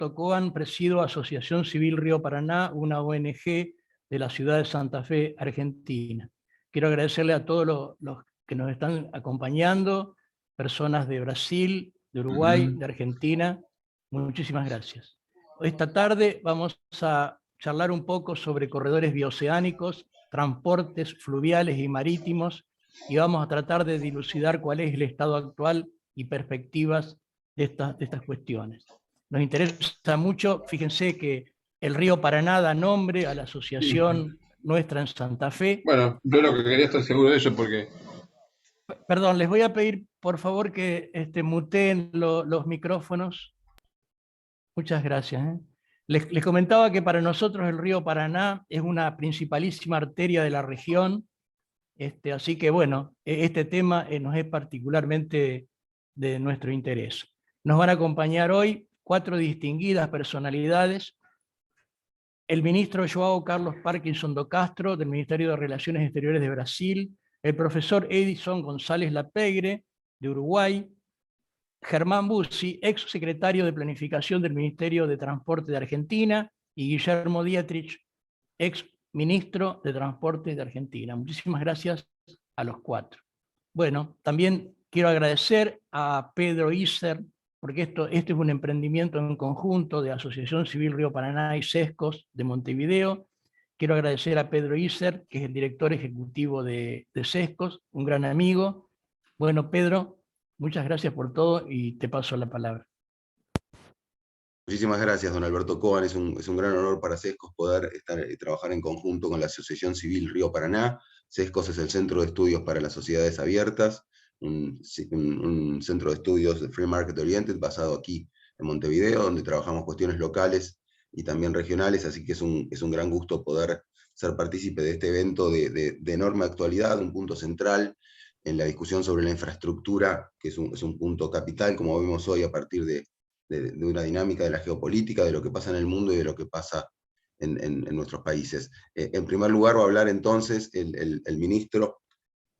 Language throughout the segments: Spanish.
Alberto Coan, presido Asociación Civil Río Paraná, una ONG de la ciudad de Santa Fe, Argentina. Quiero agradecerle a todos los que nos están acompañando, personas de Brasil, de Uruguay, de Argentina. Muchísimas gracias. Esta tarde vamos a charlar un poco sobre corredores bioceánicos, transportes fluviales y marítimos, y vamos a tratar de dilucidar cuál es el estado actual y perspectivas de estas cuestiones. Nos interesa mucho, fíjense que el río Paraná da nombre a la asociación nuestra en Santa Fe. Bueno, yo lo que quería estar seguro de eso porque... Perdón, les voy a pedir por favor que muteen los micrófonos. Muchas gracias. Les comentaba que para nosotros el río Paraná es una principalísima arteria de la región, así que bueno, este tema nos es particularmente de nuestro interés. Nos van a acompañar hoy 4 distinguidas personalidades: el ministro João Carlos Parkinson do Castro, del Ministerio de Relaciones Exteriores de Brasil; el profesor Edison González Lapegre, de Uruguay; Germán Bussi, ex secretario de Planificación del Ministerio de Transporte de Argentina; y Guillermo Dietrich, ex ministro de Transporte de Argentina. Muchísimas gracias a los 4. Bueno, también quiero agradecer a Pedro Iser, porque este es un emprendimiento en conjunto de Asociación Civil Río Paraná y Sescos de Montevideo. Quiero agradecer a Pedro Iser, que es el director ejecutivo de Sescos, un gran amigo. Bueno, Pedro, muchas gracias por todo y te paso la palabra. Muchísimas gracias, don Alberto Coan. Es un gran honor para Sescos poder trabajar en conjunto con la Asociación Civil Río Paraná. Sescos es el Centro de Estudios para las Sociedades Abiertas, un centro de estudios de Free Market Oriented basado aquí en Montevideo, donde trabajamos cuestiones locales y también regionales, así que es un gran gusto poder ser partícipe de este evento de enorme actualidad, un punto central en la discusión sobre la infraestructura, que es un punto capital, como vemos hoy, a partir de una dinámica de la geopolítica, de lo que pasa en el mundo y de lo que pasa en nuestros países. En primer lugar va a hablar entonces el ministro,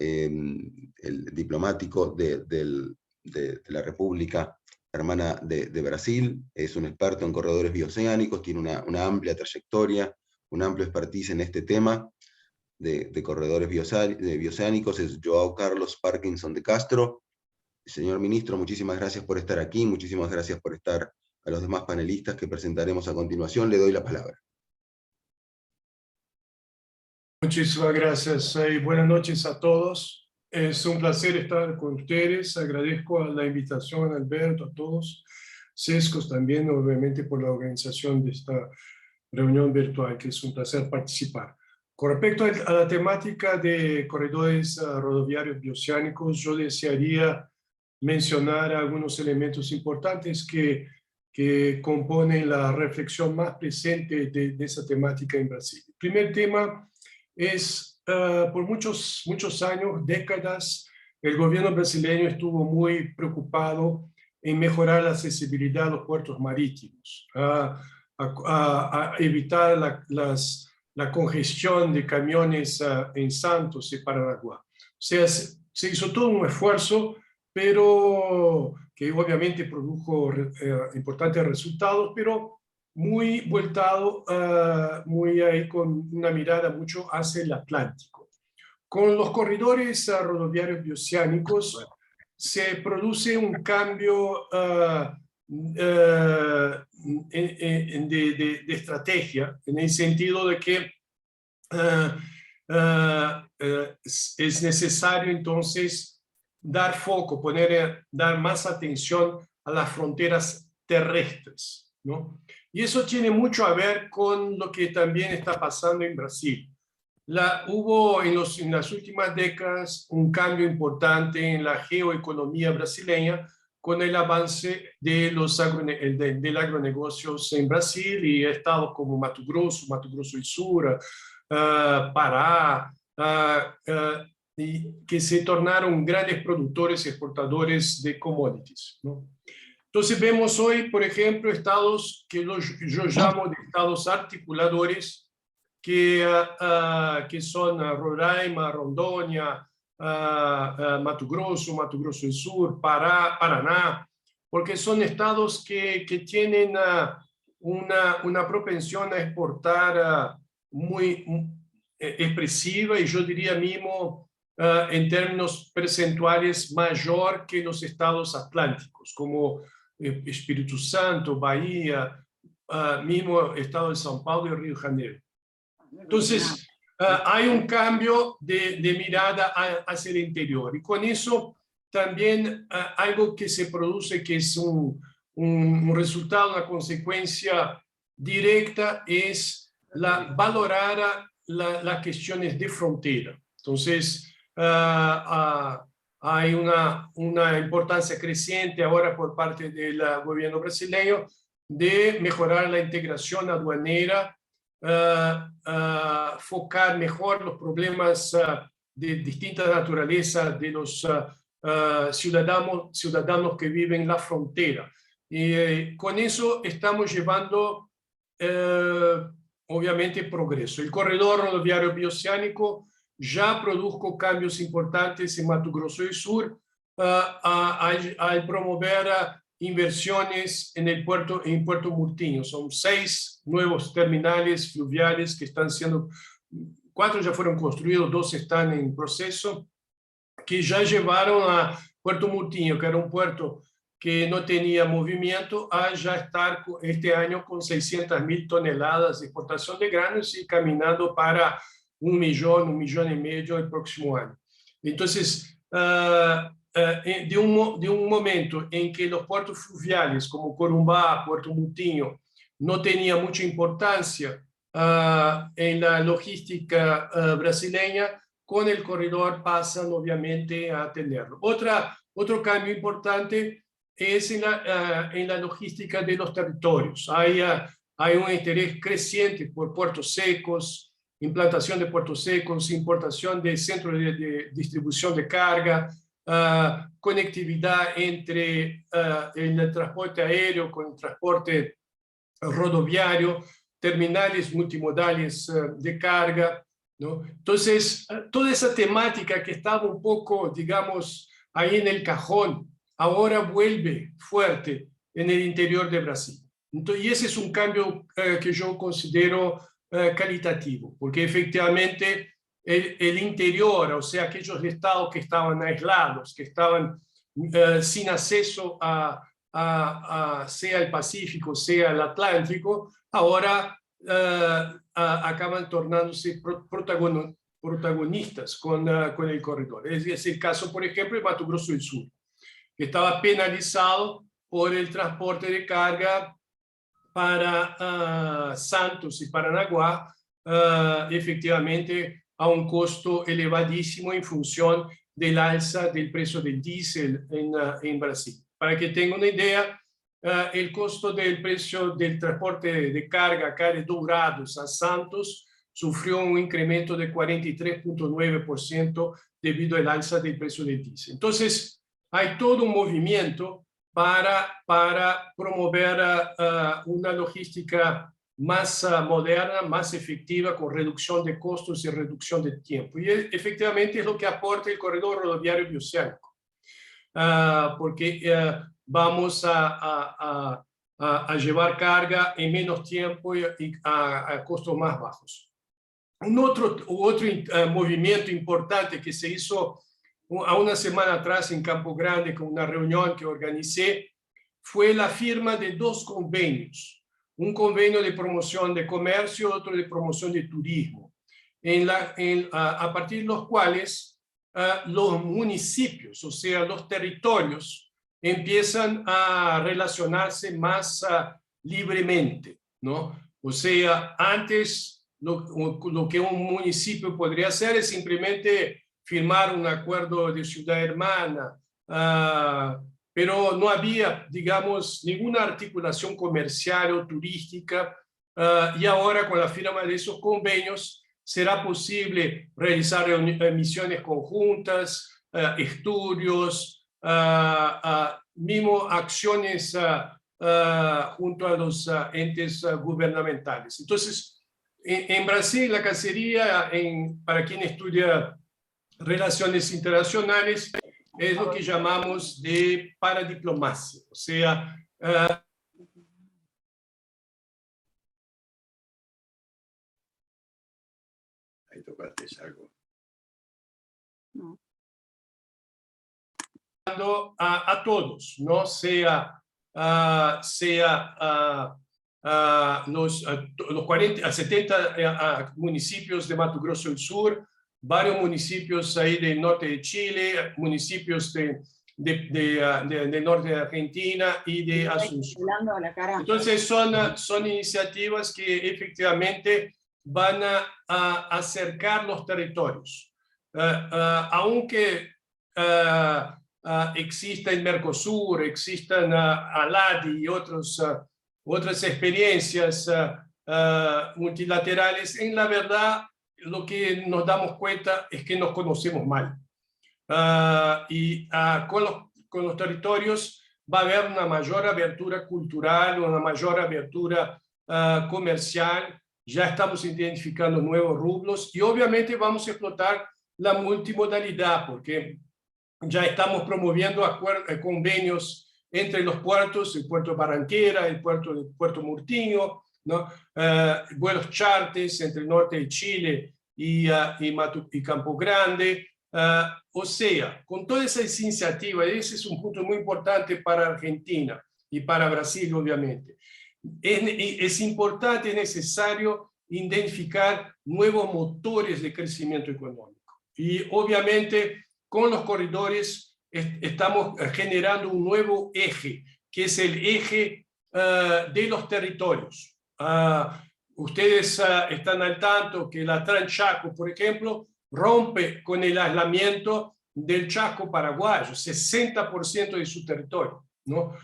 el diplomático de la República Hermana de Brasil. Es un experto en corredores bioceánicos, tiene una amplia trayectoria, un amplio expertise en este tema de corredores bioceánicos. Es João Carlos Parkinson de Castro. Señor ministro, muchísimas gracias por estar aquí, muchísimas gracias por estar a los demás panelistas que presentaremos a continuación. Le doy la palabra. Muchísimas gracias y buenas noches a todos. Es un placer estar con ustedes. Agradezco la invitación, Alberto, a todos. Sescos también, obviamente, por la organización de esta reunión virtual, que es un placer participar. Con respecto a la temática de corredores rodoviarios bioceánicos, yo desearía mencionar algunos elementos importantes que componen la reflexión más presente de esa temática en Brasil. El primer tema es, por muchos años, décadas, el gobierno brasileño estuvo muy preocupado en mejorar la accesibilidad a los puertos marítimos, a evitar la congestión de camiones en Santos y Paranaguá. O sea, se hizo todo un esfuerzo, pero que obviamente produjo importantes resultados, pero muy voltado, muy ahí con una mirada mucho hacia el Atlántico. Con los corredores rodoviarios bioceánicos se produce un cambio de estrategia, en el sentido de que es necesario entonces dar foco, dar más atención a las fronteras terrestres, ¿no? Y eso tiene mucho a ver con lo que también está pasando en Brasil. Hubo en las últimas décadas un cambio importante en la geoeconomía brasileña con el avance del agronegocios en Brasil y estados como Mato Grosso do Sul, Pará, y que se tornaron grandes productores y exportadores de commodities, ¿no? Entonces vemos hoy, por ejemplo, estados que yo llamo de estados articuladores, que son Roraima, Rondônia, Mato Grosso do Sul, Paraná, porque son estados que tienen una propensión a exportar muy expresiva, y yo diría mismo en términos percentuales mayor que los estados atlánticos, como Espíritu Santo, Bahía, mismo estado de São Paulo y Río de Janeiro. Entonces, hay un cambio de mirada hacia el interior, y con eso también algo que se produce, que es un resultado, una consecuencia directa, es valorar las cuestiones de frontera. Entonces, hay una importancia creciente ahora por parte del gobierno brasileño de mejorar la integración aduanera, focar mejor los problemas de distinta naturaleza de los ciudadanos que viven en la frontera. Y con eso estamos llevando, obviamente, progreso. El corredor rodoviario bioceánico ya produjo cambios importantes en Mato Grosso del Sur al promover inversiones en Puerto Murtinho. Son 6 nuevos terminales fluviales que están siendo, 4 ya fueron construidos, 2 están en proceso, que ya llevaron a Puerto Murtinho, que era un puerto que no tenía movimiento, a ya estar este año con 600.000 toneladas de exportación de granos y caminando para 1 millón, 1,5 millones el próximo año. Entonces, de un momento en que los puertos fluviales como Corumbá, Puerto Murtinho, no tenían mucha importancia en la logística brasileña, con el corredor pasan obviamente a tenerlo. Otro cambio importante es en la logística de los territorios. Hay un interés creciente por puertos secos, implantación de puertos secos, importación de centros de distribución de carga, conectividad entre el transporte aéreo con el transporte rodoviario, terminales multimodales de carga, ¿no? Entonces, toda esa temática que estaba un poco, digamos, ahí en el cajón, ahora vuelve fuerte en el interior de Brasil. Entonces, y ese es un cambio que yo considero calitativo, porque efectivamente el interior, o sea, aquellos estados que estaban aislados, que estaban sin acceso sea el Pacífico, sea el Atlántico, ahora acaban tornándose protagonistas con el corredor. Es el caso, por ejemplo, de Mato Grosso del Sur, que estaba penalizado por el transporte de carga para Santos y Paranaguá, efectivamente a un costo elevadísimo en función del alza del precio del diésel en Brasil. Para que tengan una idea, el costo del precio del transporte de carga acá de Dourados a Santos sufrió un incremento de 43,9% debido al alza del precio del diésel. Entonces, hay todo un movimiento para promover una logística más moderna, más efectiva, con reducción de costos y reducción de tiempo. Y efectivamente es lo que aporta el corredor rodoviario bioceánico, porque vamos a llevar carga en menos tiempo y a costos más bajos. Otro movimiento importante que se hizo a una semana atrás en Campo Grande, con una reunión que organicé, fue la firma de 2 convenios. Un convenio de promoción de comercio, otro de promoción de turismo, a partir de los cuales los municipios, o sea, los territorios, empiezan a relacionarse más libremente, ¿no? O sea, antes lo que un municipio podría hacer es simplemente firmar un acuerdo de ciudad hermana, pero no había, digamos, ninguna articulación comercial o turística, y ahora con la firma de esos convenios será posible realizar misiones conjuntas, estudios, mismo acciones junto a los entes gubernamentales. Entonces, en Brasil, la cacería, para quien estudia relaciones internacionales, es lo que llamamos de paradiplomacia, o sea, ¿Le tocaste algo? No. A todos, ¿no? Sea los 40, a 70 municipios de Mato Grosso del Sur, varios municipios ahí del norte de Chile, municipios del norte de Argentina y de Asunción. Entonces son iniciativas que efectivamente van a acercar los territorios. Aunque exista el Mercosur, existan ALADI y otras experiencias multilaterales, en la verdad lo que nos damos cuenta es que nos conocemos mal. Con los territorios va a haber una mayor abertura cultural, una mayor abertura comercial. Ya estamos identificando nuevos rubros y obviamente vamos a explotar la multimodalidad, porque ya estamos promoviendo convenios entre los puertos, el puerto Barranquera, el puerto de Puerto Murtinho, ¿no? Vuelos charters entre el norte de Chile y Campo Grande. O sea, con todas esas iniciativas, ese es un punto muy importante para Argentina y para Brasil, obviamente. Es importante, es necesario identificar nuevos motores de crecimiento económico. Y obviamente con los corredores estamos generando un nuevo eje, que es el eje de los territorios. Ustedes están al tanto que la Transchaco, por ejemplo, rompe con el aislamiento del Chaco paraguayo, 60% de su territorio, ¿no?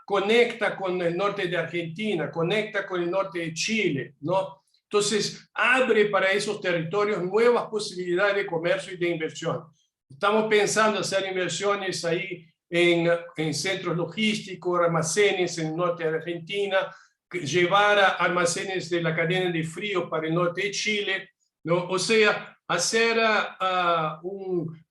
Conecta con el norte de Argentina, conecta con el norte de Chile, ¿no? Entonces, abre para esos territorios nuevas posibilidades de comercio y de inversión. Estamos pensando hacer inversiones ahí en centros logísticos, almacenes en el norte de Argentina, llevar almacenes de la cadena de frío para el norte de Chile, ¿no? O sea, hacer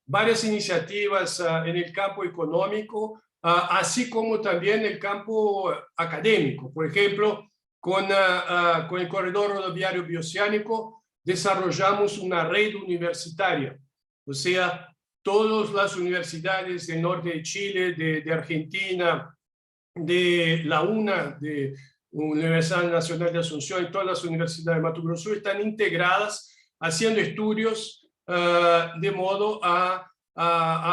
varias iniciativas en el campo económico, así como también en el campo académico. Por ejemplo, con el corredor rodoviario bioceánico desarrollamos una red universitaria, o sea, todas las universidades del norte de Chile, de Argentina, de la UNA, de Universidad Nacional de Asunción y todas las universidades de Mato Grosso están integradas haciendo estudios de modo a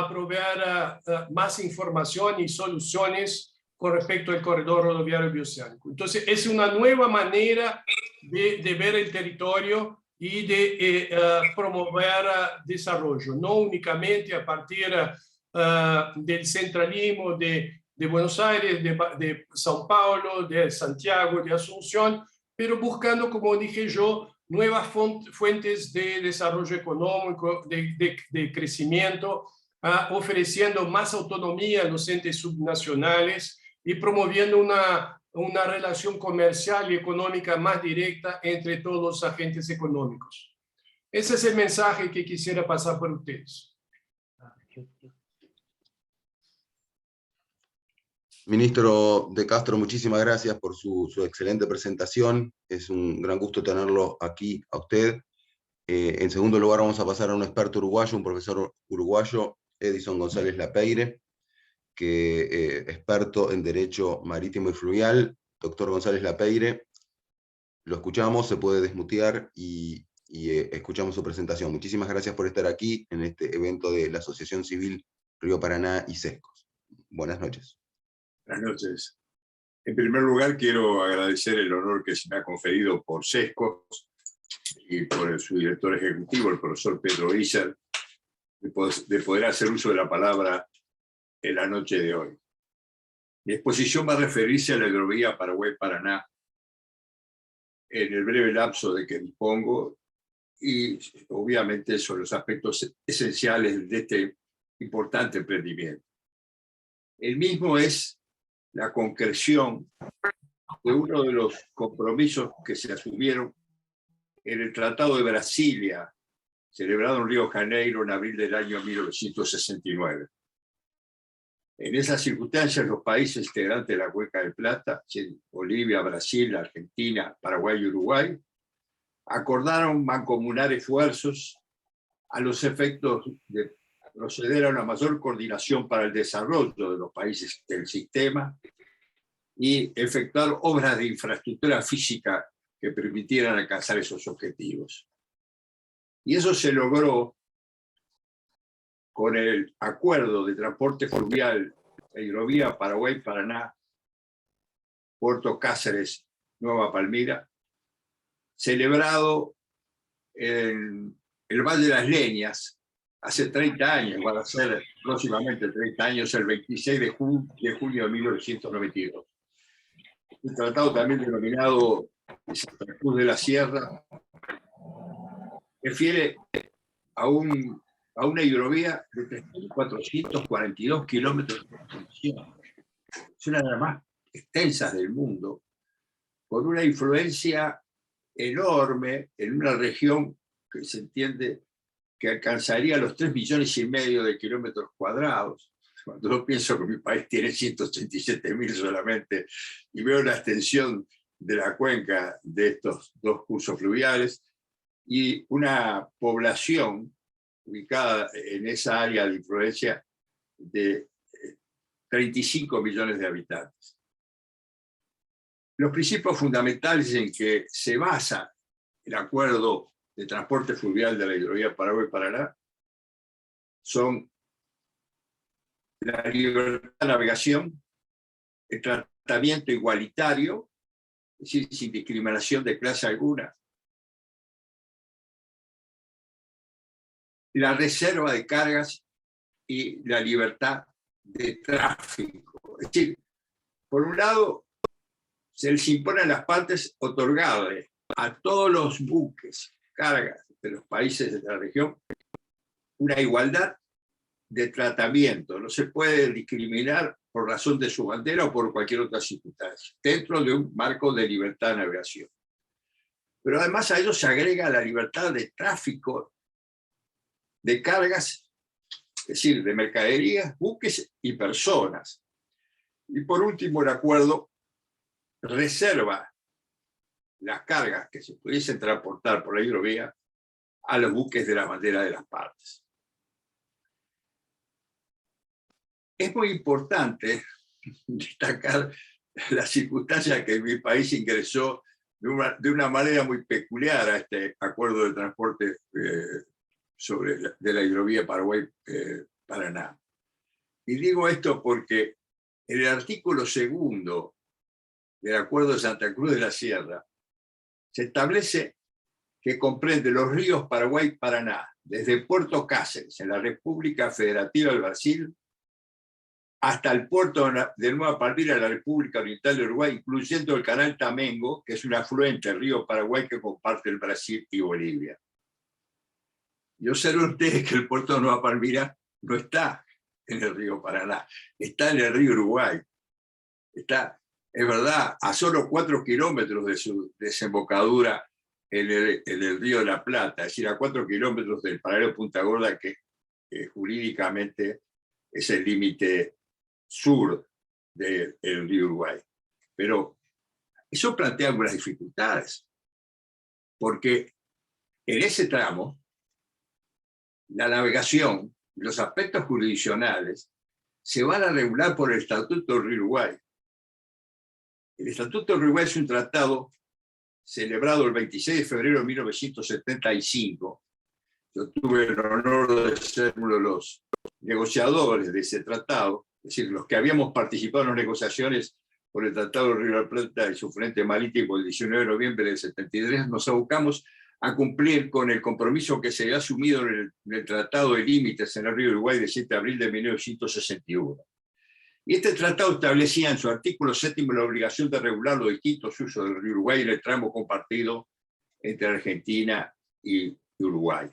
proveer más información y soluciones con respecto al corredor rodoviario bioceánico. Entonces, es una nueva manera de ver el territorio y de promover desarrollo, no únicamente a partir del centralismo de Buenos Aires, de São Paulo, de Santiago, de Asunción, pero buscando, como dije yo, nuevas fuentes de desarrollo económico, de crecimiento, ofreciendo más autonomía a los entes subnacionales y promoviendo una relación comercial y económica más directa entre todos los agentes económicos. Ese es el mensaje que quisiera pasar por ustedes. Ministro De Castro, muchísimas gracias por su excelente presentación. Es un gran gusto tenerlo aquí a usted. En segundo lugar vamos a pasar a un experto uruguayo, un profesor uruguayo, Edison González Lapeire, que experto en Derecho Marítimo y Fluvial. Doctor González Lapeire, lo escuchamos, se puede desmutear y escuchamos su presentación. Muchísimas gracias por estar aquí en este evento de la Asociación Civil Río Paraná y Sescos. Buenas noches. Buenas noches. En primer lugar, quiero agradecer el honor que se me ha conferido por Sescos y por su director ejecutivo, el profesor Pedro Iser, de poder hacer uso de la palabra en la noche de hoy. Mi exposición va a referirse a la hidrovía Paraguay-Paraná en el breve lapso de que dispongo y obviamente sobre los aspectos esenciales de este importante emprendimiento. El mismo es la concreción de uno de los compromisos que se asumieron en el Tratado de Brasilia, celebrado en Río de Janeiro en abril del año 1969. En esas circunstancias, los países integrantes de la Cuenca del Plata, Bolivia, Brasil, Argentina, Paraguay y Uruguay, acordaron mancomunar esfuerzos a los efectos de proceder a una mayor coordinación para el desarrollo de los países del sistema y efectuar obras de infraestructura física que permitieran alcanzar esos objetivos. Y eso se logró con el acuerdo de transporte fluvial de hidrovía Paraguay-Paraná, Puerto Cáceres, Nueva Palmira, celebrado en el Valle de las Leñas hace 30 años, van a ser próximamente 30 años, el 26 de junio de 1992. Un tratado también denominado de Santa Cruz de la Sierra refiere a una hidrovía de 3.442 kilómetros de extensión. Es una de las más extensas del mundo, con una influencia enorme en una región que se entiende que alcanzaría los 3,5 millones de kilómetros cuadrados. Cuando yo pienso que mi país tiene 187.000 solamente y veo la extensión de la cuenca de estos dos cursos fluviales y una población ubicada en esa área de influencia de 35 millones de habitantes. Los principios fundamentales en que se basa el acuerdo de transporte fluvial de la hidrovía Paraguay-Paraná son la libertad de navegación, el tratamiento igualitario, es decir, sin discriminación de clase alguna, la reserva de cargas y la libertad de tráfico. Es decir, por un lado, se les impone a las partes otorgarle a todos los buques, cargas de los países de la región, una igualdad de tratamiento. No se puede discriminar por razón de su bandera o por cualquier otra circunstancia, dentro de un marco de libertad de navegación. Pero además a ello se agrega la libertad de tráfico de cargas, es decir, de mercaderías, buques y personas. Y por último, el acuerdo reserva las cargas que se pudiesen transportar por la hidrovía a los buques de la bandera de las partes. Es muy importante destacar la circunstancia que mi país ingresó de una manera muy peculiar a este acuerdo de transporte de la hidrovía Paraguay-Paraná. Y digo esto porque en el artículo 2 del Acuerdo de Santa Cruz de la Sierra se establece que comprende los ríos Paraguay-Paraná, desde Puerto Cáceres, en la República Federativa del Brasil, hasta el puerto de Nueva Palmira, en la República Oriental de Uruguay, incluyendo el canal Tamengo, que es un afluente del río Paraguay que comparte el Brasil y Bolivia. Y observen ustedes que el puerto de Nueva Palmira no está en el río Paraná, está en el río Uruguay. Está, es verdad, a solo 4 kilómetros de su desembocadura en el río de la Plata, es decir, a 4 kilómetros del paralelo Punta Gorda, que jurídicamente es el límite sur del río Uruguay. Pero eso plantea algunas dificultades, porque en ese tramo la navegación, los aspectos jurisdiccionales, se van a regular por el Estatuto del Río Uruguay. El Estatuto del Río Uruguay es un tratado celebrado el 26 de febrero de 1975. Yo tuve el honor de ser uno de los negociadores de ese tratado, es decir, los que habíamos participado en las negociaciones por el Tratado del Río de la Plata y su frente marítimo el 19 de noviembre del 73, nos abocamos a cumplir con el compromiso que se había asumido en el Tratado de Límites en el Río Uruguay de 7 de abril de 1961. Y este tratado establecía en su artículo 7 la obligación de regular los distintos usos del Río Uruguay en el tramo compartido entre Argentina y Uruguay.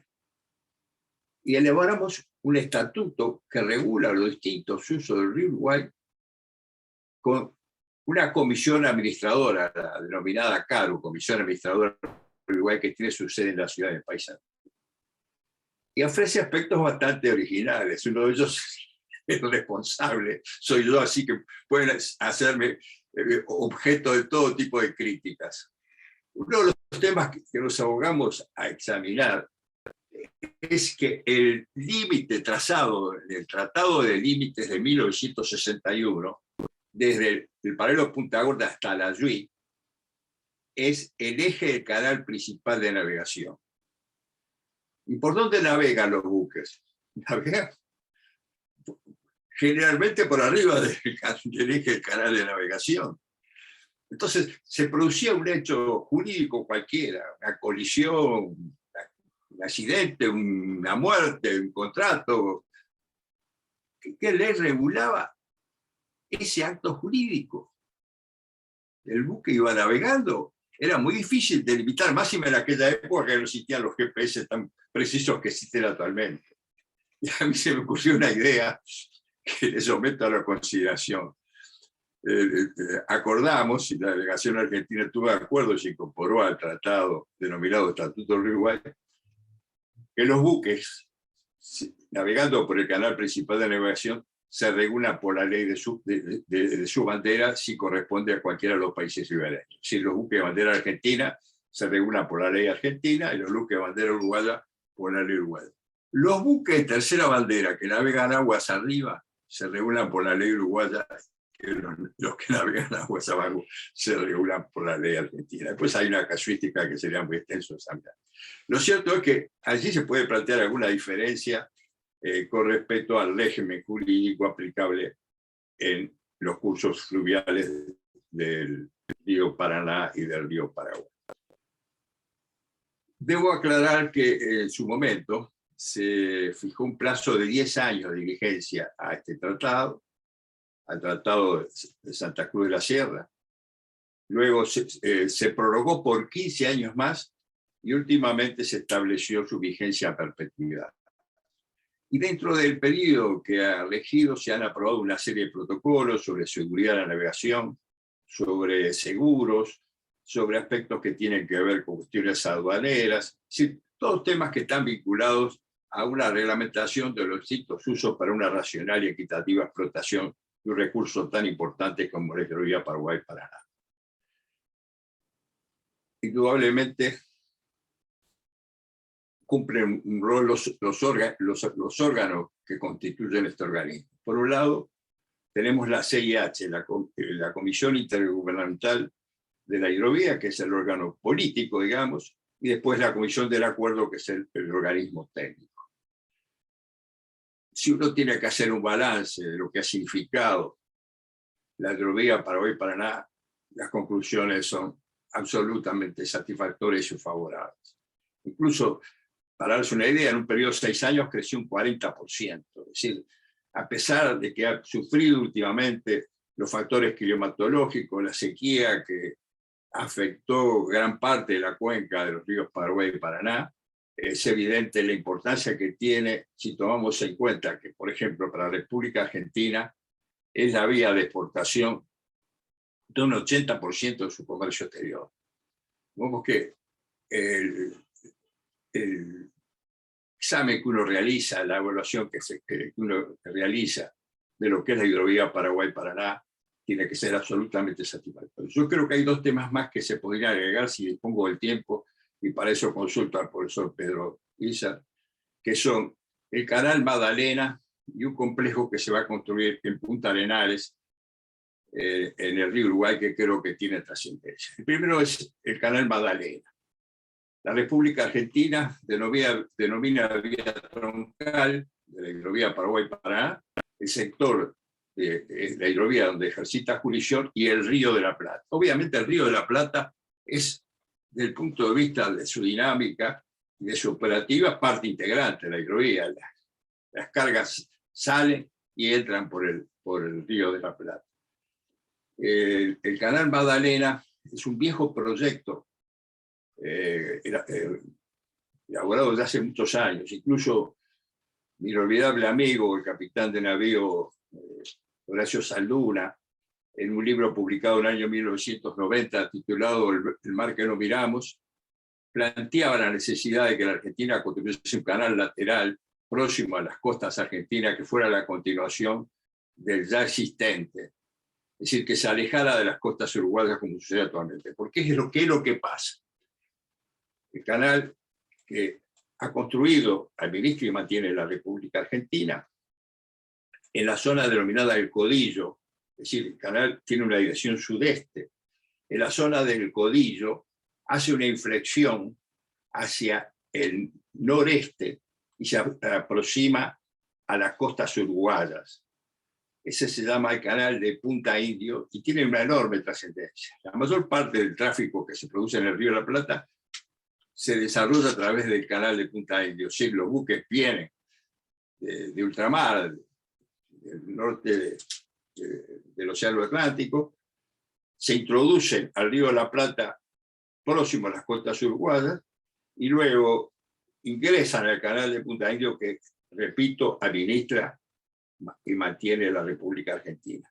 Y elaboramos un estatuto que regula los distintos usos del Río Uruguay con una comisión administradora, la denominada CARU, Comisión Administradora del Uruguay, que tiene su sede en la ciudad de Paysandú. Y ofrece aspectos bastante originales. Uno de ellos es el responsable, soy yo, así que pueden hacerme objeto de todo tipo de críticas. Uno de los temas que nos abogamos a examinar es que el límite trazado en el Tratado de Límites de 1961, desde el paralelo Punta Gorda hasta la Yui, es el eje del canal principal de navegación. ¿Y por dónde navegan los buques? Navegan generalmente por arriba del eje del canal de navegación. Entonces, se producía un hecho jurídico cualquiera, una colisión, un accidente, una muerte, un contrato, que ley regulaba ese acto jurídico. El buque iba navegando, era muy difícil de limitar, más en aquella época que no existían los GPS tan precisos que existen actualmente. Y a mí se me ocurrió una idea que le someto a la consideración. Acordamos, y la delegación argentina estuvo de acuerdo y se incorporó al tratado denominado Estatuto del Uruguay, que los buques, navegando por el canal principal de navegación, se regula por la ley de su bandera si corresponde a cualquiera de los países ribereños. Si los buques de bandera argentina se regulan por la ley argentina y los buques de bandera uruguaya por la ley uruguaya. Los buques de tercera bandera que navegan aguas arriba se regulan por la ley uruguaya, que los que navegan aguas abajo se regulan por la ley argentina. Después hay una casuística que sería muy extenso de examinar. Lo cierto es que allí se puede plantear alguna diferencia con respecto al régimen jurídico aplicable en los cursos fluviales del río Paraná y del río Paraguay. Debo aclarar que en su momento se fijó un plazo de 10 años de vigencia a este tratado, al Tratado de Santa Cruz de la Sierra. Luego se prorrogó por 15 años más y últimamente se estableció su vigencia a perpetuidad. Y dentro del periodo que ha regido se han aprobado una serie de protocolos sobre seguridad de la navegación, sobre seguros, sobre aspectos que tienen que ver con cuestiones aduaneras, sí, todos temas que están vinculados a una reglamentación de los distintos usos para una racional y equitativa explotación de un recurso tan importante como la hidrovía Paraguay-Paraná. Indudablemente cumplen un rol los órganos que constituyen este organismo. Por un lado, tenemos la CIH, la Comisión Intergubernamental de la Hidrovía, que es el órgano político, digamos, y después la Comisión del Acuerdo, que es el organismo técnico. Si uno tiene que hacer un balance de lo que ha significado la hidrovía Paraguay-Paraná, las conclusiones son absolutamente satisfactorias y favorables. Incluso, para darse una idea, en un periodo de 6 años creció un 40%. Es decir, a pesar de que ha sufrido últimamente los factores climatológicos, la sequía que afectó gran parte de la cuenca de los ríos Paraguay y Paraná, es evidente la importancia que tiene si tomamos en cuenta que, por ejemplo, para la República Argentina es la vía de exportación de un 80% de su comercio exterior. Vemos que el examen que uno realiza, la evaluación que uno realiza de lo que es la hidrovía Paraguay-Paraná, tiene que ser absolutamente satisfactorio. Yo creo que hay 2 temas más que se podrían agregar si dispongo del tiempo, y para eso consulto al profesor Pedro Izar, que son el canal Magdalena y un complejo que se va a construir en Punta Arenales, en el río Uruguay, que creo que tiene trascendencia. El primero es el canal Magdalena. La República Argentina denomina vía troncal de la hidrovía Paraguay-Paraná el sector de la hidrovía donde ejercita jurisdicción y el Río de la Plata. Obviamente el Río de la Plata es, desde el punto de vista de su dinámica y de su operativa, parte integrante de la hidrovía. Las cargas salen y entran por el Río de la Plata. El canal Magdalena es un viejo proyecto elaborado desde hace muchos años. Incluso mi inolvidable amigo, el capitán de navío Horacio Salduna, en un libro publicado en el año 1990 titulado El mar que no miramos, planteaba la necesidad de que la Argentina construyese un canal lateral próximo a las costas argentinas que fuera la continuación del ya existente. Es decir, que se alejara de las costas uruguayas como sucede actualmente. Porque ¿qué es lo que pasa? el canal que ha construido, administra y mantiene la República Argentina, en la zona denominada El Codillo, es decir, el canal tiene una dirección sudeste. En la zona del Codillo hace una inflexión hacia el noreste y se aproxima a las costas uruguayas. Ese se llama el canal de Punta Indio y tiene una enorme trascendencia. La mayor parte del tráfico que se produce en el Río de la Plata se desarrolla a través del canal de Punta Indio. Sí, los buques vienen de ultramar, del norte del Océano Atlántico, se introducen al Río de la Plata próximo a las costas uruguayas y luego ingresan al canal de Punta Indio que, repito, administra y mantiene la República Argentina.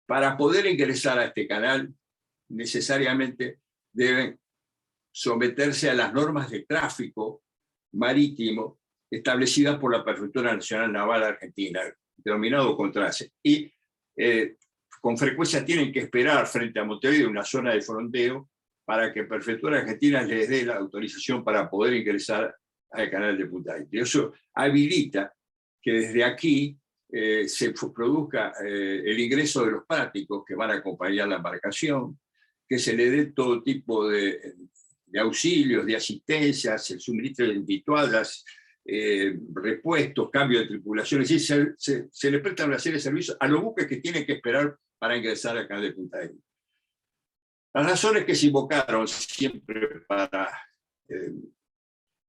Para poder ingresar a este canal, necesariamente deben someterse a las normas de tráfico marítimo establecidas por la Prefectura Nacional Naval Argentina, denominado CONTRACE, y con frecuencia tienen que esperar frente a Montevideo, una zona de fronteo, para que Prefectura Argentina les dé la autorización para poder ingresar al canal de Punta Indio. Eso habilita que desde aquí se produzca el ingreso de los prácticos que van a acompañar la embarcación, que se le dé todo tipo de auxilios, de asistencias, el suministro de vituallas, repuestos, cambio de tripulaciones, y se le prestan una serie de servicios a los buques que tienen que esperar para ingresar al canal de Punta Indio. Las razones que se invocaron siempre para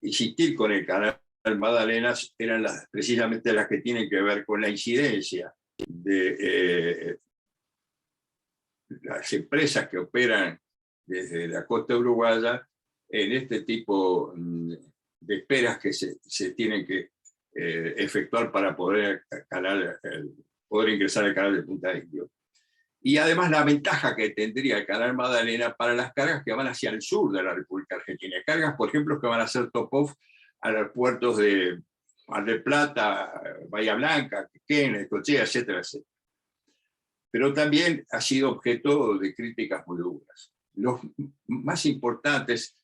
insistir con el canal Magdalena eran precisamente las que tienen que ver con la incidencia de las empresas que operan desde la costa uruguaya en este tipo de esperas que se tienen que efectuar para poder ingresar al canal de Punta Indio. Y además la ventaja que tendría el canal Magdalena para las cargas que van hacia el sur de la República Argentina. Cargas, por ejemplo, que van a hacer top-off a los puertos de Mar del Plata, Bahía Blanca, Quequén, Necochea, etcétera, etcétera. Pero también ha sido objeto de críticas muy duras. Los más importantes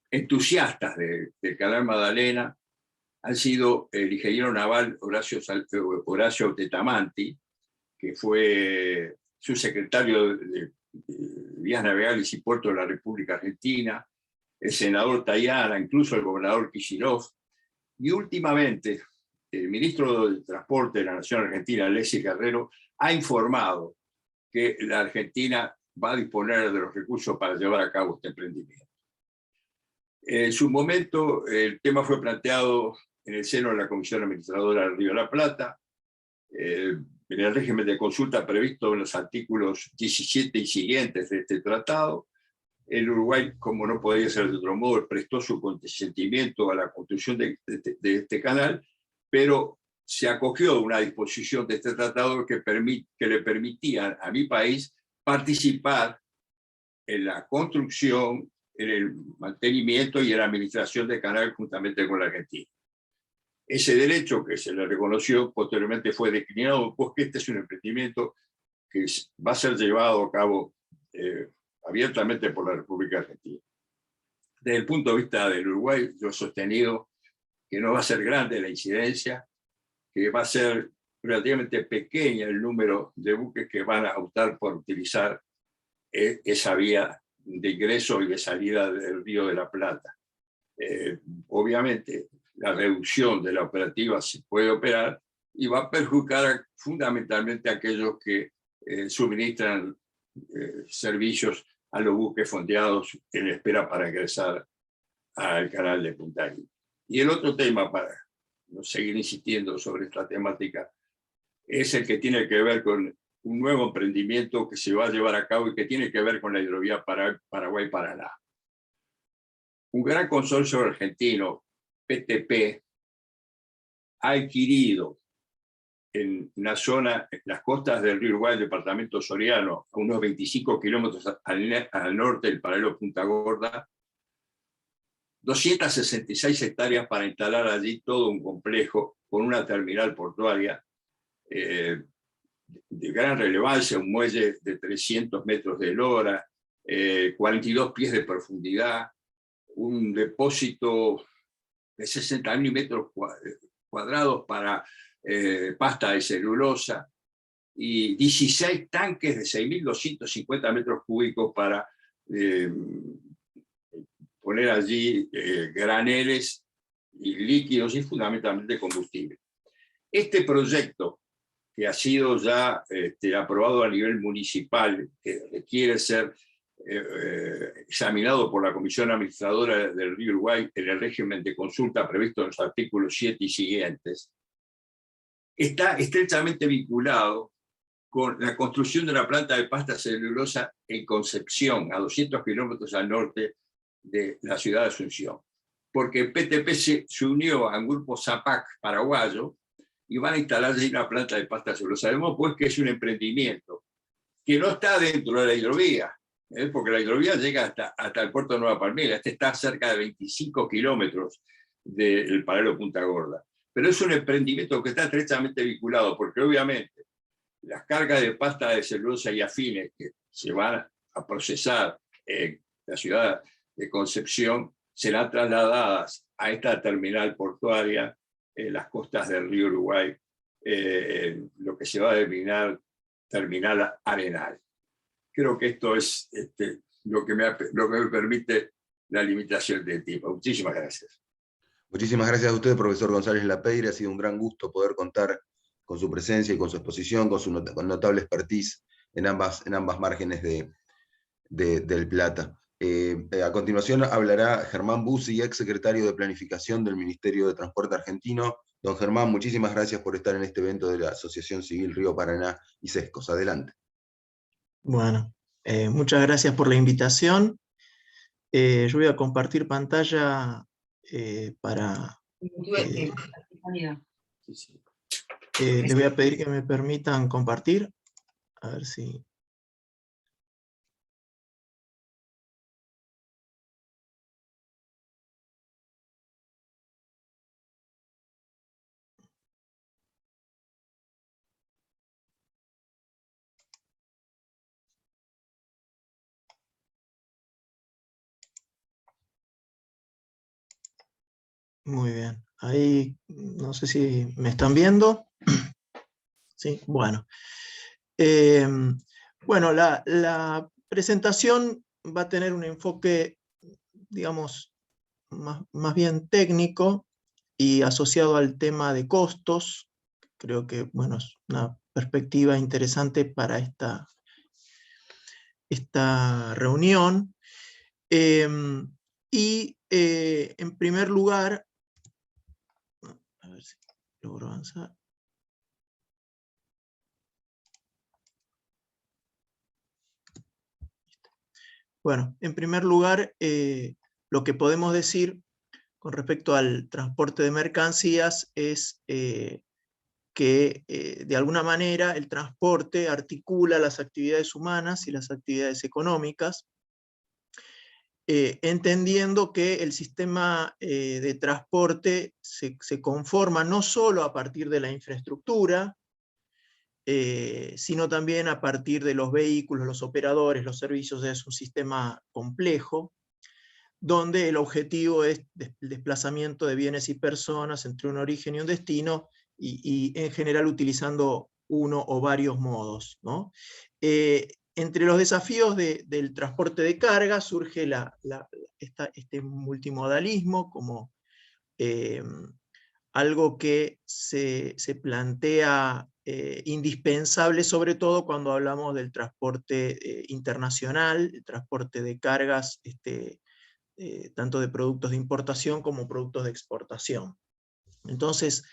entusiastas del canal Magdalena han sido el ingeniero naval Horacio Tetamanti, que fue subsecretario de Vías Navegables y Puertos de la República Argentina, el senador Tayana, incluso el gobernador Kicillof, y últimamente el ministro de Transporte de la Nación Argentina, Alexis Guerrero, ha informado que la Argentina va a disponer de los recursos para llevar a cabo este emprendimiento. En su momento, el tema fue planteado en el seno de la Comisión Administradora del Río de la Plata, en el régimen de consulta previsto en los artículos 17 y siguientes de este tratado. El Uruguay, como no podía ser de otro modo, prestó su consentimiento a la construcción de este canal, pero se acogió a una disposición de este tratado que le permitía a mi país participar en la construcción, en el mantenimiento y en la administración del canal juntamente con la Argentina. Ese derecho que se le reconoció posteriormente fue declinado, porque este es un emprendimiento que va a ser llevado a cabo abiertamente por la República Argentina. Desde el punto de vista del Uruguay, yo he sostenido que no va a ser grande la incidencia, que va a ser relativamente pequeña el número de buques que van a optar por utilizar esa vía de ingreso y de salida del Río de la Plata. Obviamente, la reducción de la operativa se puede operar y va a perjudicar fundamentalmente a aquellos que suministran servicios a los buques fondeados en espera para ingresar al canal de Punta Indio. Y el otro tema, para no seguir insistiendo sobre esta temática, es el que tiene que ver con un nuevo emprendimiento que se va a llevar a cabo y que tiene que ver con la hidrovía Paraguay-Paraná. Un gran consorcio argentino, PTP, ha adquirido en una zona, en las costas del río Uruguay, el departamento Soriano, a unos 25 kilómetros al norte del paralelo Punta Gorda, 266 hectáreas para instalar allí todo un complejo con una terminal portuaria de gran relevancia, un muelle de 300 metros de lora, 42 pies de profundidad, un depósito de 60.000 metros cuadrados para pasta de celulosa y 16 tanques de 6.250 metros cúbicos para poner allí graneles y líquidos y fundamentalmente combustible. Este proyecto, que ha sido ya aprobado a nivel municipal, que requiere ser examinado por la Comisión Administradora del Río Uruguay en el régimen de consulta previsto en los artículos 7 y siguientes, está estrechamente vinculado con la construcción de una planta de pasta celulosa en Concepción, a 200 kilómetros al norte de la ciudad de Asunción. Porque PTP se unió a un grupo ZAPAC paraguayo y van a instalar allí una planta de pasta celulosa. Sabemos pues que es un emprendimiento que no está dentro de la hidrovía, porque la hidrovía llega hasta el puerto de Nueva Palmira. Este está a cerca de 25 kilómetros del paralelo Punta Gorda. Pero es un emprendimiento que está estrechamente vinculado, porque obviamente las cargas de pasta de celulosa y afines que se van a procesar en la ciudad de Concepción serán trasladadas a esta terminal portuaria en las costas del río Uruguay, lo que se va a denominar terminal arenal. Creo que esto es lo que me permite la limitación de tiempo. Muchísimas gracias. Muchísimas gracias a usted, profesor González Lapeyre. Ha sido un gran gusto poder contar con su presencia y con su exposición, con su notable expertise en ambas márgenes del Plata. A continuación hablará Germán Bussi, ex secretario de Planificación del Ministerio de Transporte argentino. Don Germán, muchísimas gracias por estar en este evento de la Asociación Civil Río Paraná y Sescos. Adelante. Bueno, muchas gracias por la invitación. Yo voy a compartir pantalla para... les voy a pedir que me permitan compartir. A ver si... Muy bien. Ahí no sé si me están viendo. Sí, bueno. Bueno, la presentación va a tener un enfoque, digamos, más bien técnico y asociado al tema de costos. Creo que, bueno, es una perspectiva interesante para esta reunión. En primer lugar, a ver si logro avanzar. Bueno, en primer lugar, lo que podemos decir con respecto al transporte de mercancías es que de alguna manera el transporte articula las actividades humanas y las actividades económicas, entendiendo que el sistema de transporte se conforma no solo a partir de la infraestructura, sino también a partir de los vehículos, los operadores, los servicios. Es un sistema complejo, donde el objetivo es el desplazamiento de bienes y personas entre un origen y un destino, y en general utilizando uno o varios modos, ¿no? Entre los desafíos del transporte de carga surge este multimodalismo como algo que se plantea indispensable, sobre todo cuando hablamos del transporte internacional, el transporte de cargas, tanto de productos de importación como productos de exportación. Entonces,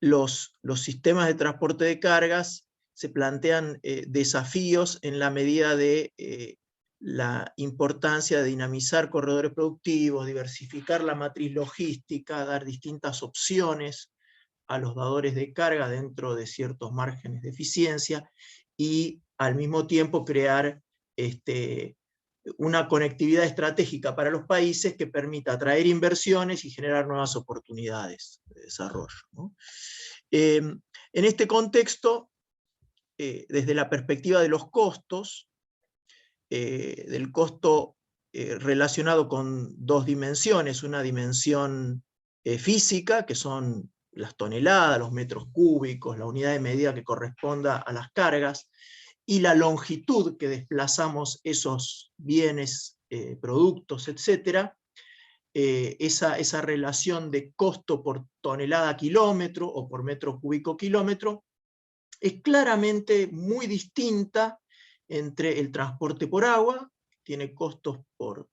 los sistemas de transporte de cargas se plantean desafíos en la medida de la importancia de dinamizar corredores productivos, diversificar la matriz logística, dar distintas opciones a los dadores de carga dentro de ciertos márgenes de eficiencia, y al mismo tiempo crear una conectividad estratégica para los países que permita atraer inversiones y generar nuevas oportunidades de desarrollo, ¿no? En este contexto, desde la perspectiva de los costos, del costo relacionado con dos dimensiones, una dimensión física, que son las toneladas, los metros cúbicos, la unidad de medida que corresponda a las cargas, y la longitud que desplazamos esos bienes, productos, etc. Esa relación de costo por tonelada kilómetro o por metro cúbico kilómetro es claramente muy distinta entre el transporte por agua, que tiene costos por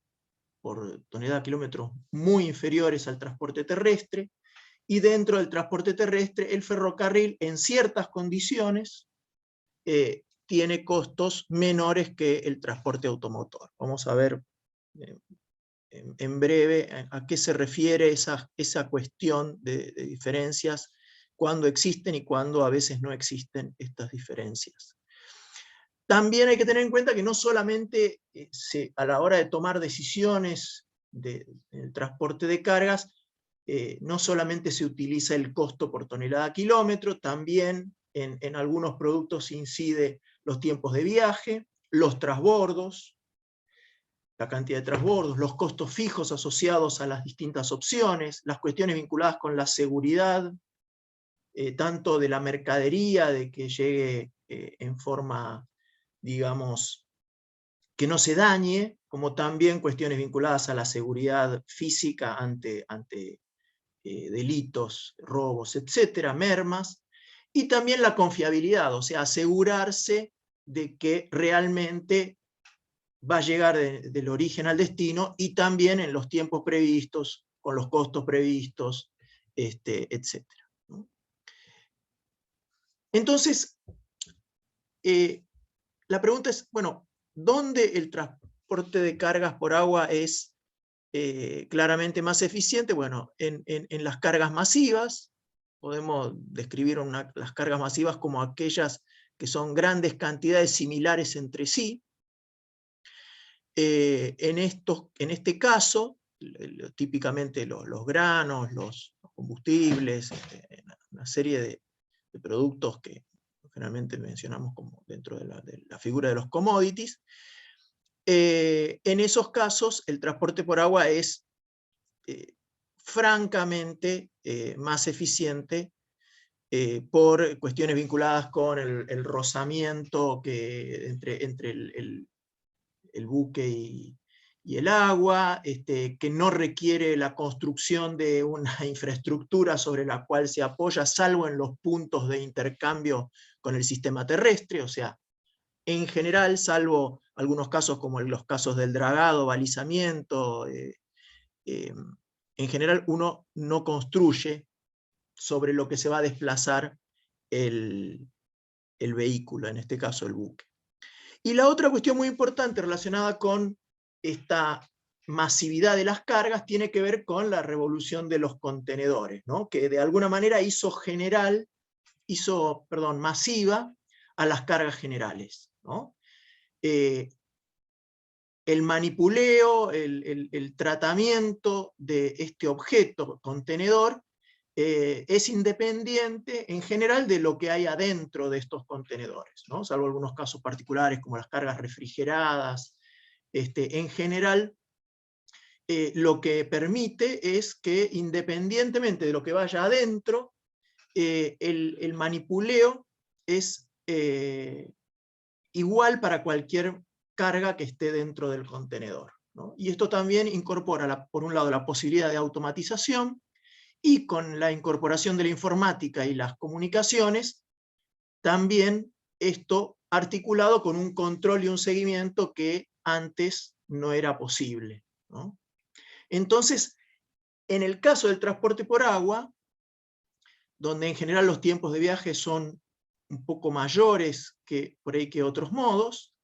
tonelada kilómetro muy inferiores al transporte terrestre, y dentro del transporte terrestre el ferrocarril en ciertas condiciones tiene costos menores que el transporte automotor. Vamos a ver en breve a qué se refiere esa cuestión de diferencias, cuando existen y cuando a veces no existen estas diferencias. También hay que tener en cuenta que no solamente a la hora de tomar decisiones del transporte de cargas, no solamente se utiliza el costo por tonelada kilómetro, también en algunos productos incide los tiempos de viaje, los transbordos, la cantidad de transbordos, los costos fijos asociados a las distintas opciones, las cuestiones vinculadas con la seguridad, tanto de la mercadería, de que llegue en forma, digamos, que no se dañe, como también cuestiones vinculadas a la seguridad física ante delitos, robos, etcétera, mermas, y también la confiabilidad, o sea, asegurarse de que realmente va a llegar del origen al destino, y también en los tiempos previstos, con los costos previstos, etc. ¿no? Entonces, la pregunta es, bueno, ¿dónde el transporte de cargas por agua es claramente más eficiente? Bueno, en las cargas masivas. Podemos describir las cargas masivas como aquellas que son grandes cantidades similares entre sí. En este caso, típicamente los granos, los combustibles, una serie de productos que generalmente mencionamos como dentro de la figura de los commodities. En esos casos, el transporte por agua es francamente más eficiente por cuestiones vinculadas con el rozamiento entre el buque y el agua, que no requiere la construcción de una infraestructura sobre la cual se apoya, salvo en los puntos de intercambio con el sistema terrestre. O sea, en general, salvo algunos casos como los casos del dragado, balizamiento, en general uno no construye sobre lo que se va a desplazar el vehículo, en este caso el buque. Y la otra cuestión muy importante relacionada con esta masividad de las cargas tiene que ver con la revolución de los contenedores, ¿no? Que de alguna manera hizo masiva a las cargas generales, ¿no? El manipuleo, el tratamiento de este objeto contenedor es independiente en general de lo que hay adentro de estos contenedores, ¿no? Salvo algunos casos particulares como las cargas refrigeradas. En general, lo que permite es que independientemente de lo que vaya adentro, el manipuleo es igual para cualquier carga que esté dentro del contenedor, ¿no? Y esto también incorpora, por un lado, la posibilidad de automatización, y con la incorporación de la informática y las comunicaciones, también esto articulado con un control y un seguimiento que antes no era posible, ¿no? Entonces, en el caso del transporte por agua, donde en general los tiempos de viaje son un poco mayores que por ahí que otros modos,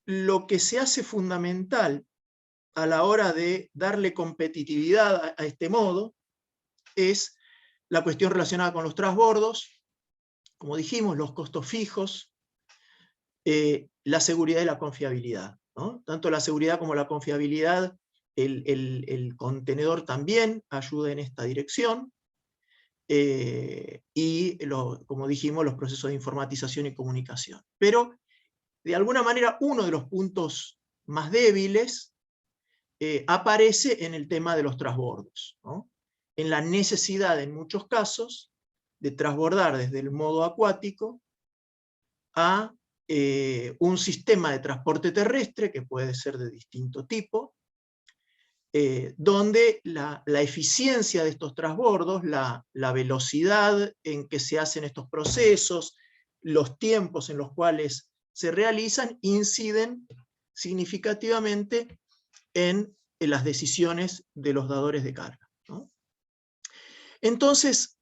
lo que se hace fundamental a la hora de darle competitividad a este modo es la cuestión relacionada con los transbordos, como dijimos, los costos fijos, la seguridad y la confiabilidad, ¿no? Tanto la seguridad como la confiabilidad, el contenedor también ayuda en esta dirección, y como dijimos, los procesos de informatización y comunicación. Pero de alguna manera uno de los puntos más débiles aparece en el tema de los transbordos, ¿no? En la necesidad, en muchos casos, de transbordar desde el modo acuático a un sistema de transporte terrestre, que puede ser de distinto tipo, donde la eficiencia de estos transbordos, la velocidad en que se hacen estos procesos, los tiempos en los cuales se realizan, inciden significativamente en las decisiones de los dadores de carga, ¿no? Entonces,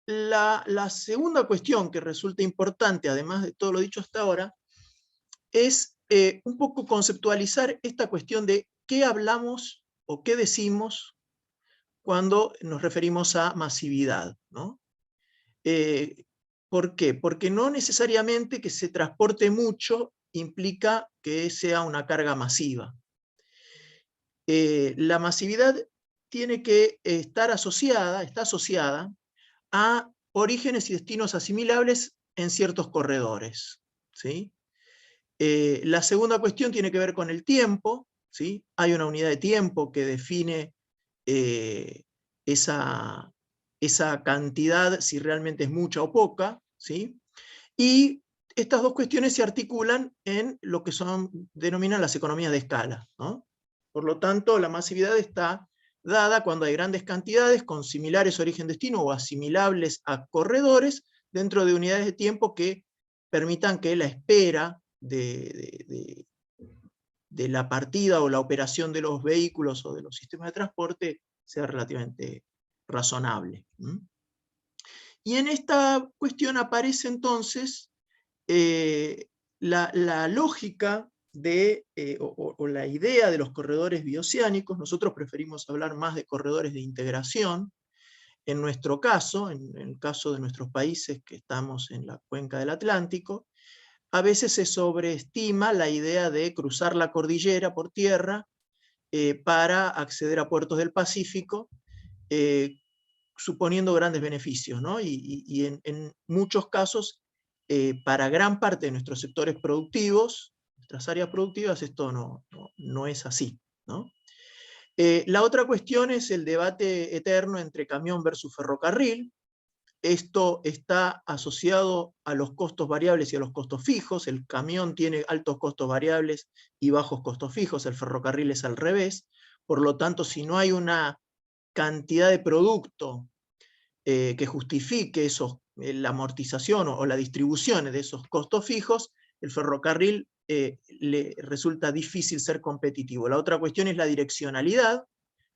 la segunda cuestión que resulta importante, además de todo lo dicho hasta ahora, es un poco conceptualizar esta cuestión de qué hablamos o qué decimos cuando nos referimos a masividad, ¿no? ¿Por qué? Porque no necesariamente que se transporte mucho implica que sea una carga masiva. La masividad tiene que estar asociada, está asociada a orígenes y destinos asimilables en ciertos corredores, ¿sí? La segunda cuestión tiene que ver con el tiempo, ¿sí? Hay una unidad de tiempo que define esa cantidad, si realmente es mucha o poca, ¿sí? Y estas dos cuestiones se articulan en lo que denominan las economías de escala, ¿no? Por lo tanto, la masividad está dada cuando hay grandes cantidades con similares origen-destino o asimilables a corredores dentro de unidades de tiempo que permitan que la espera de la partida o la operación de los vehículos o de los sistemas de transporte sea relativamente razonable. Y en esta cuestión aparece entonces la lógica o la idea de los corredores bioceánicos. Nosotros preferimos hablar más de corredores de integración. En nuestro caso, en el caso de nuestros países que estamos en la cuenca del Atlántico, a veces se sobreestima la idea de cruzar la cordillera por tierra para acceder a puertos del Pacífico, suponiendo grandes beneficios, ¿no? Y en muchos casos, para gran parte de nuestros sectores productivos, nuestras áreas productivas, esto no es así, ¿no? La otra cuestión es el debate eterno entre camión versus ferrocarril. Esto está asociado a los costos variables y a los costos fijos. El camión tiene altos costos variables y bajos costos fijos, el ferrocarril es al revés. Por lo tanto, si no hay una cantidad de producto que justifique la amortización o la distribución de esos costos fijos, el ferrocarril le resulta difícil ser competitivo. La otra cuestión es la direccionalidad.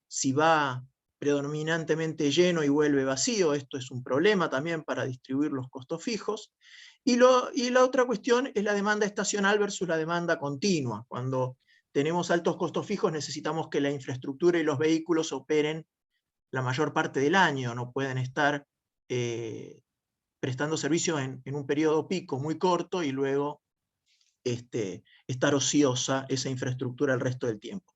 Si va predominantemente lleno y vuelve vacío, esto es un problema también para distribuir los costos fijos. Y la otra cuestión es la demanda estacional versus la demanda continua. Cuando tenemos altos costos fijos necesitamos que la infraestructura y los vehículos operen la mayor parte del año, no pueden estar prestando servicio en un periodo pico muy corto y luego estar ociosa esa infraestructura el resto del tiempo.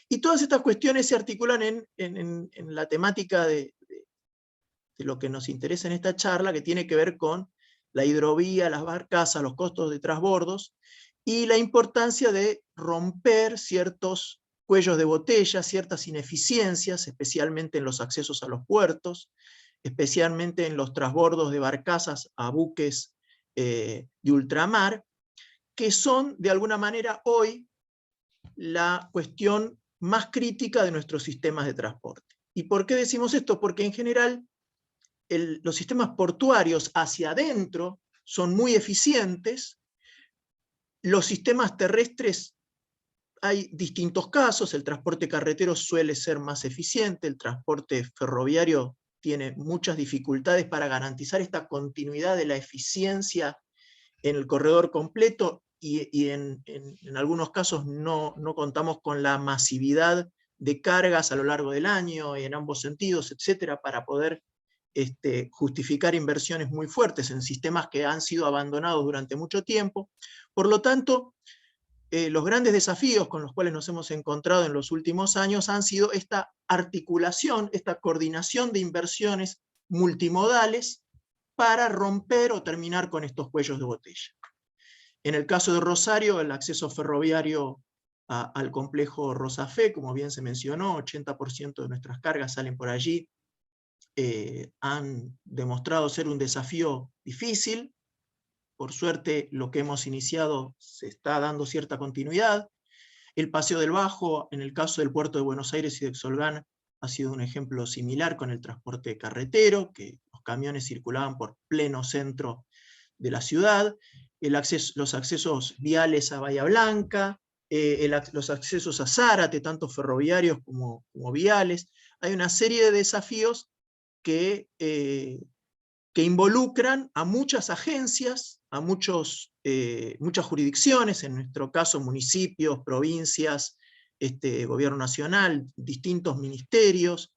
Y todas estas cuestiones se articulan en la temática de lo que nos interesa en esta charla, que tiene que ver con la hidrovía, las barcazas, los costos de transbordos, y la importancia de romper ciertos cuellos de botella, ciertas ineficiencias, especialmente en los accesos a los puertos, especialmente en los transbordos de barcazas a buques de ultramar, que son, de alguna manera, hoy la cuestión más crítica de nuestros sistemas de transporte. ¿Y por qué decimos esto? Porque en general los sistemas portuarios hacia adentro son muy eficientes, los sistemas terrestres hay distintos casos, el transporte carretero suele ser más eficiente, el transporte ferroviario tiene muchas dificultades para garantizar esta continuidad de la eficiencia en el corredor completo, y en algunos casos no contamos con la masividad de cargas a lo largo del año, y en ambos sentidos, etcétera, para poder justificar inversiones muy fuertes en sistemas que han sido abandonados durante mucho tiempo. Por lo tanto, los grandes desafíos con los cuales nos hemos encontrado en los últimos años han sido esta articulación, esta coordinación de inversiones multimodales para romper o terminar con estos cuellos de botella. En el caso de Rosario, el acceso ferroviario al complejo Rosafé, como bien se mencionó, 80% de nuestras cargas salen por allí, han demostrado ser un desafío difícil. Por suerte, lo que hemos iniciado se está dando cierta continuidad. El Paseo del Bajo, en el caso del puerto de Buenos Aires y de Exolgán, ha sido un ejemplo similar con el transporte carretero, que los camiones circulaban por pleno centro de la ciudad, los accesos viales a Bahía Blanca, los accesos a Zárate, tanto ferroviarios como viales. Hay una serie de desafíos que involucran a muchas agencias, a muchas jurisdicciones, en nuestro caso municipios, provincias, gobierno nacional, distintos ministerios,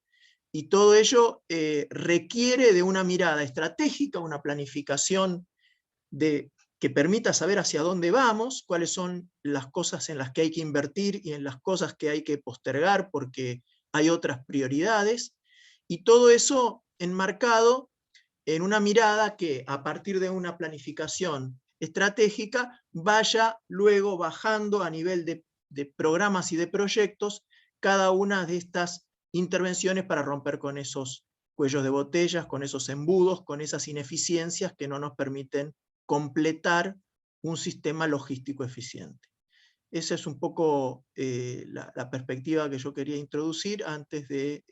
y todo ello requiere de una mirada estratégica, una planificación que permita saber hacia dónde vamos, cuáles son las cosas en las que hay que invertir y en las cosas que hay que postergar porque hay otras prioridades, y todo eso enmarcado en una mirada que, a partir de una planificación estratégica, vaya luego bajando a nivel de programas y de proyectos cada una de estas intervenciones para romper con esos cuellos de botellas, con esos embudos, con esas ineficiencias que no nos permiten completar un sistema logístico eficiente. Esa es un poco la perspectiva que yo quería introducir antes de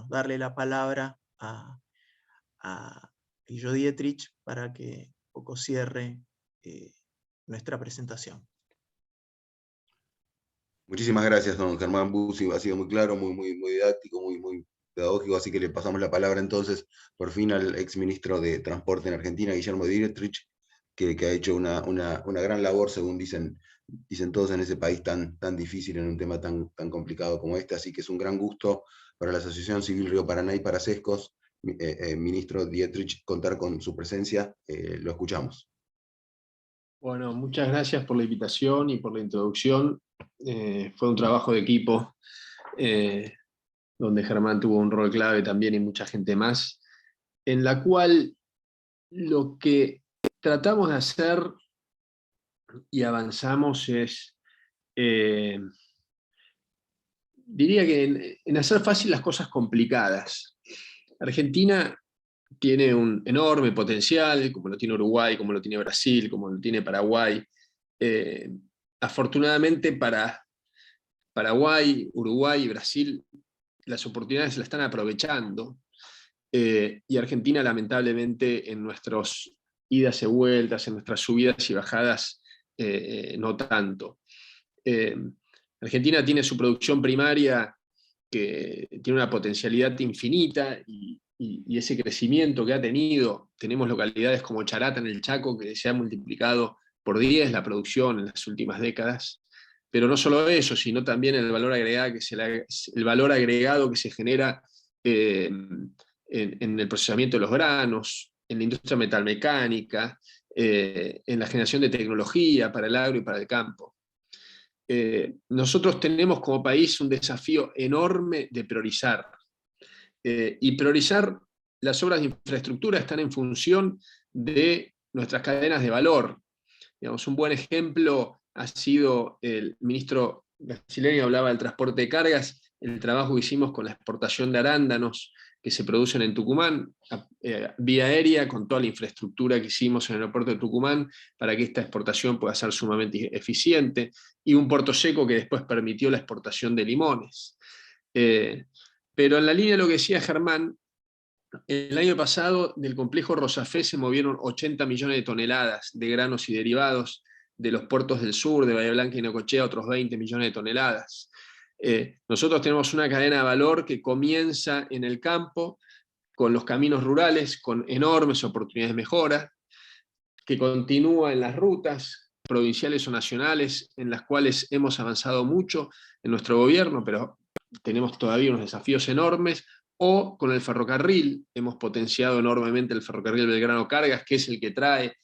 darle la palabra a Guillo Dietrich para que un poco cierre nuestra presentación. Muchísimas gracias, don Germán Bussi, ha sido muy claro, muy didáctico, muy pedagógico, así que le pasamos la palabra entonces, por fin, al exministro de Transporte en Argentina, Guillermo Dietrich, que ha hecho una gran labor, según dicen todos, en ese país tan difícil, en un tema tan complicado como este, así que es un gran gusto para la Asociación Civil Río Paraná y para Sescos, ministro Dietrich, contar con su presencia. Lo escuchamos. Bueno, muchas gracias por la invitación y por la introducción. Fue un trabajo de equipo donde Germán tuvo un rol clave también y mucha gente más, en la cual lo que tratamos de hacer y avanzamos es, diría que en hacer fácil las cosas complicadas. Argentina tiene un enorme potencial, como lo tiene Uruguay, como lo tiene Brasil, como lo tiene Paraguay. Afortunadamente para Paraguay, Uruguay y Brasil, las oportunidades se las están aprovechando, y Argentina, lamentablemente, en nuestras idas y vueltas, en nuestras subidas y bajadas, no tanto. Argentina tiene su producción primaria que tiene una potencialidad infinita, y ese crecimiento que ha tenido, tenemos localidades como Charata en el Chaco, que se ha multiplicado por 10 la producción en las últimas décadas, pero no solo eso, sino también el valor agregado que se genera en el procesamiento de los granos, en la industria metalmecánica, en la generación de tecnología para el agro y para el campo. Nosotros tenemos como país un desafío enorme de priorizar. Y priorizar las obras de infraestructura están en función de nuestras cadenas de valor. Digamos, un buen ejemplo ha sido, el ministro brasileño hablaba del transporte de cargas, el trabajo que hicimos con la exportación de arándanos que se producen en Tucumán, vía aérea, con toda la infraestructura que hicimos en el aeropuerto de Tucumán para que esta exportación pueda ser sumamente eficiente, y un puerto seco que después permitió la exportación de limones. Pero en la línea de lo que decía Germán, el año pasado del complejo Rosafé se movieron 80 millones de toneladas de granos y derivados, de los puertos del sur, de Bahía Blanca y Necochea, otros 20 millones de toneladas. Nosotros tenemos una cadena de valor que comienza en el campo, con los caminos rurales, con enormes oportunidades de mejora, que continúa en las rutas provinciales o nacionales, en las cuales hemos avanzado mucho en nuestro gobierno, pero tenemos todavía unos desafíos enormes, o con el ferrocarril. Hemos potenciado enormemente el ferrocarril Belgrano Cargas, que es el que trae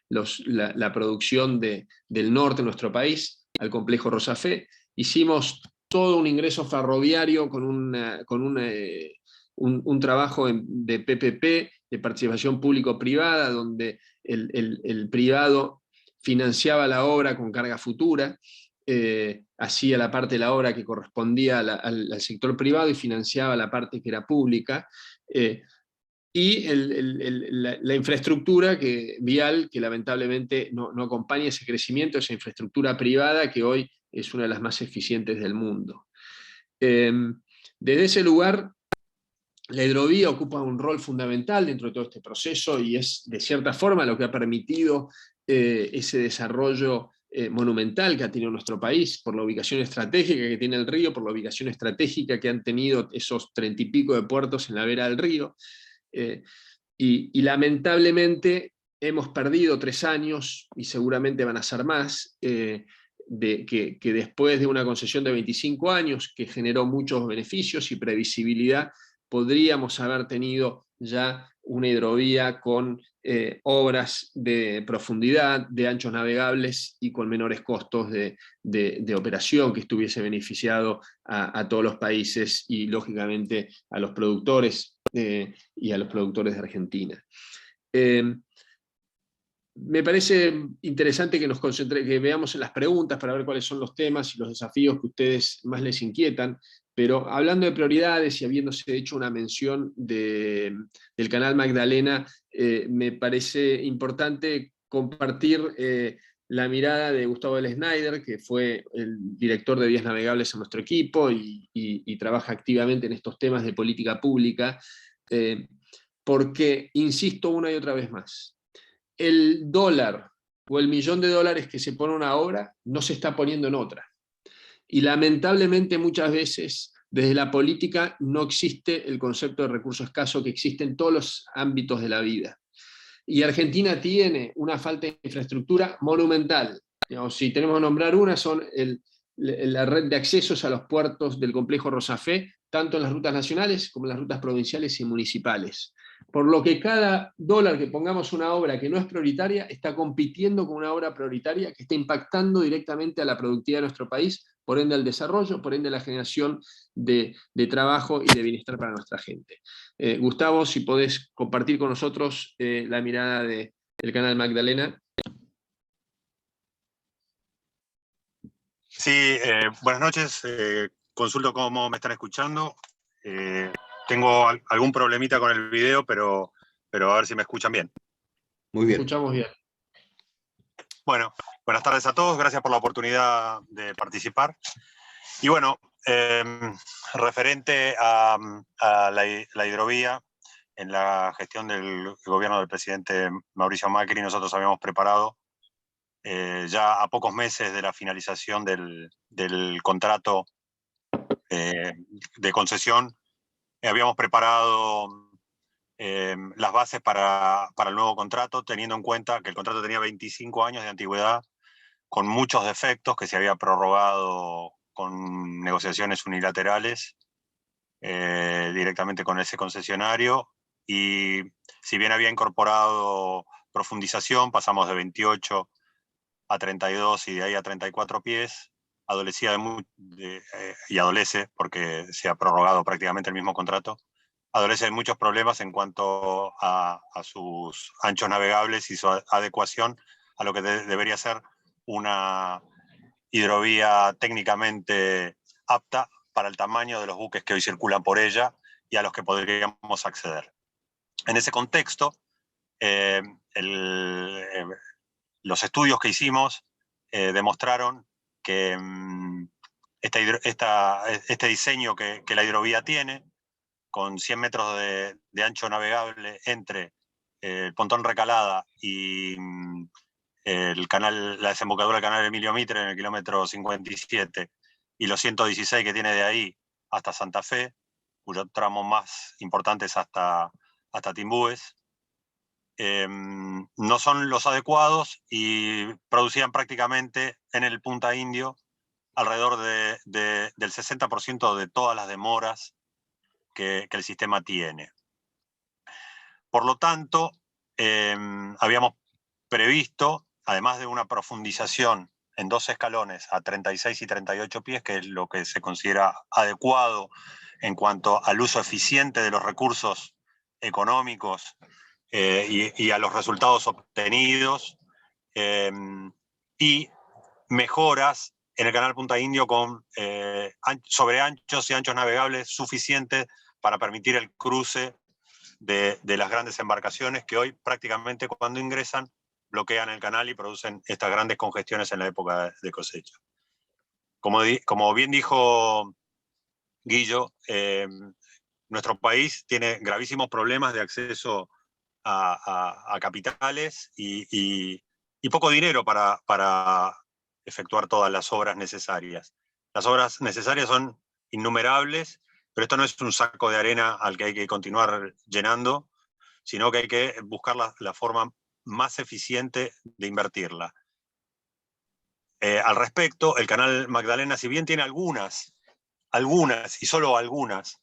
la producción del norte de nuestro país al complejo Rosafé. Hicimos todo un ingreso ferroviario con un trabajo de PPP, de participación público-privada, donde el privado financiaba la obra con carga futura, hacía la parte de la obra que correspondía al sector privado y financiaba la parte que era pública, y la infraestructura vial que lamentablemente no acompaña ese crecimiento, esa infraestructura privada que hoy es una de las más eficientes del mundo. Desde ese lugar, la hidrovía ocupa un rol fundamental dentro de todo este proceso y es de cierta forma lo que ha permitido ese desarrollo monumental que ha tenido nuestro país, por la ubicación estratégica que tiene el río, por la ubicación estratégica que han tenido esos 30 y pico de puertos en la vera del río. Y lamentablemente hemos perdido 3 años, y seguramente van a ser más, que después de una concesión de 25 años, que generó muchos beneficios y previsibilidad, podríamos haber tenido ya una hidrovía con obras de profundidad, de anchos navegables y con menores costos de operación, que estuviese beneficiado a todos los países y lógicamente a los productores y a los productores de Argentina. Me parece interesante que veamos en las preguntas para ver cuáles son los temas y los desafíos que a ustedes más les inquietan, pero hablando de prioridades y habiéndose hecho una mención del canal Magdalena, me parece importante compartir la mirada de Gustavo L. Snyder, que fue el director de vías navegables en nuestro equipo y trabaja activamente en estos temas de política pública, porque insisto una y otra vez más, el dólar o el $1.000.000 que se pone en una obra no se está poniendo en otra. Y lamentablemente muchas veces desde la política no existe el concepto de recurso escaso que existe en todos los ámbitos de la vida. Y Argentina tiene una falta de infraestructura monumental. Digamos, si tenemos que nombrar una, son la red de accesos a los puertos del complejo Rosafé, tanto en las rutas nacionales como en las rutas provinciales y municipales. Por lo que cada dólar que pongamos una obra que no es prioritaria está compitiendo con una obra prioritaria que está impactando directamente a la productividad de nuestro país, por ende al desarrollo, por ende a la generación de trabajo y de bienestar para nuestra gente. Gustavo, si podés compartir con nosotros la mirada del canal Magdalena. Sí, buenas noches. Consulto cómo me están escuchando. Tengo algún problemita con el video, pero a ver si me escuchan bien. Muy bien. Escuchamos bien. Bueno, buenas tardes a todos. Gracias por la oportunidad de participar. Y bueno, referente a la hidrovía, en la gestión del gobierno del presidente Mauricio Macri, nosotros habíamos preparado ya a pocos meses de la finalización del contrato de concesión, habíamos preparado las bases para el nuevo contrato, teniendo en cuenta que el contrato tenía 25 años de antigüedad, con muchos defectos, que se había prorrogado con negociaciones unilaterales directamente con ese concesionario, y si bien había incorporado profundización, pasamos de 28 a 32 y de ahí a 34 pies, adolecía y adolece, porque se ha prorrogado prácticamente el mismo contrato, adolece de muchos problemas en cuanto a sus anchos navegables y su adecuación a lo que debería ser una hidrovía técnicamente apta para el tamaño de los buques que hoy circulan por ella y a los que podríamos acceder. En ese contexto, los estudios que hicimos demostraron que este diseño que la hidrovía tiene, con 100 metros de ancho navegable entre el pontón Recalada y la desembocadura del canal Emilio Mitre en el kilómetro 57, y los 116 que tiene de ahí hasta Santa Fe, cuyo tramo más importante es hasta Timbúes, no son los adecuados y producían prácticamente en el Punta Indio alrededor del 60% de todas las demoras que el sistema tiene. Por lo tanto, habíamos previsto, además de una profundización en 2 escalones a 36 y 38 pies, que es lo que se considera adecuado en cuanto al uso eficiente de los recursos económicos y a los resultados obtenidos, y mejoras en el canal Punta Indio con sobreanchos y anchos navegables suficientes para permitir el cruce de las grandes embarcaciones que hoy prácticamente cuando ingresan bloquean el canal y producen estas grandes congestiones en la época de cosecha. Como bien dijo Guillo, nuestro país tiene gravísimos problemas de acceso a capitales y poco dinero para efectuar todas las obras necesarias. Las obras necesarias son innumerables, pero esto no es un saco de arena al que hay que continuar llenando, sino que hay que buscar la forma más eficiente de invertirla. Al respecto, el canal Magdalena, si bien tiene algunas y solo algunas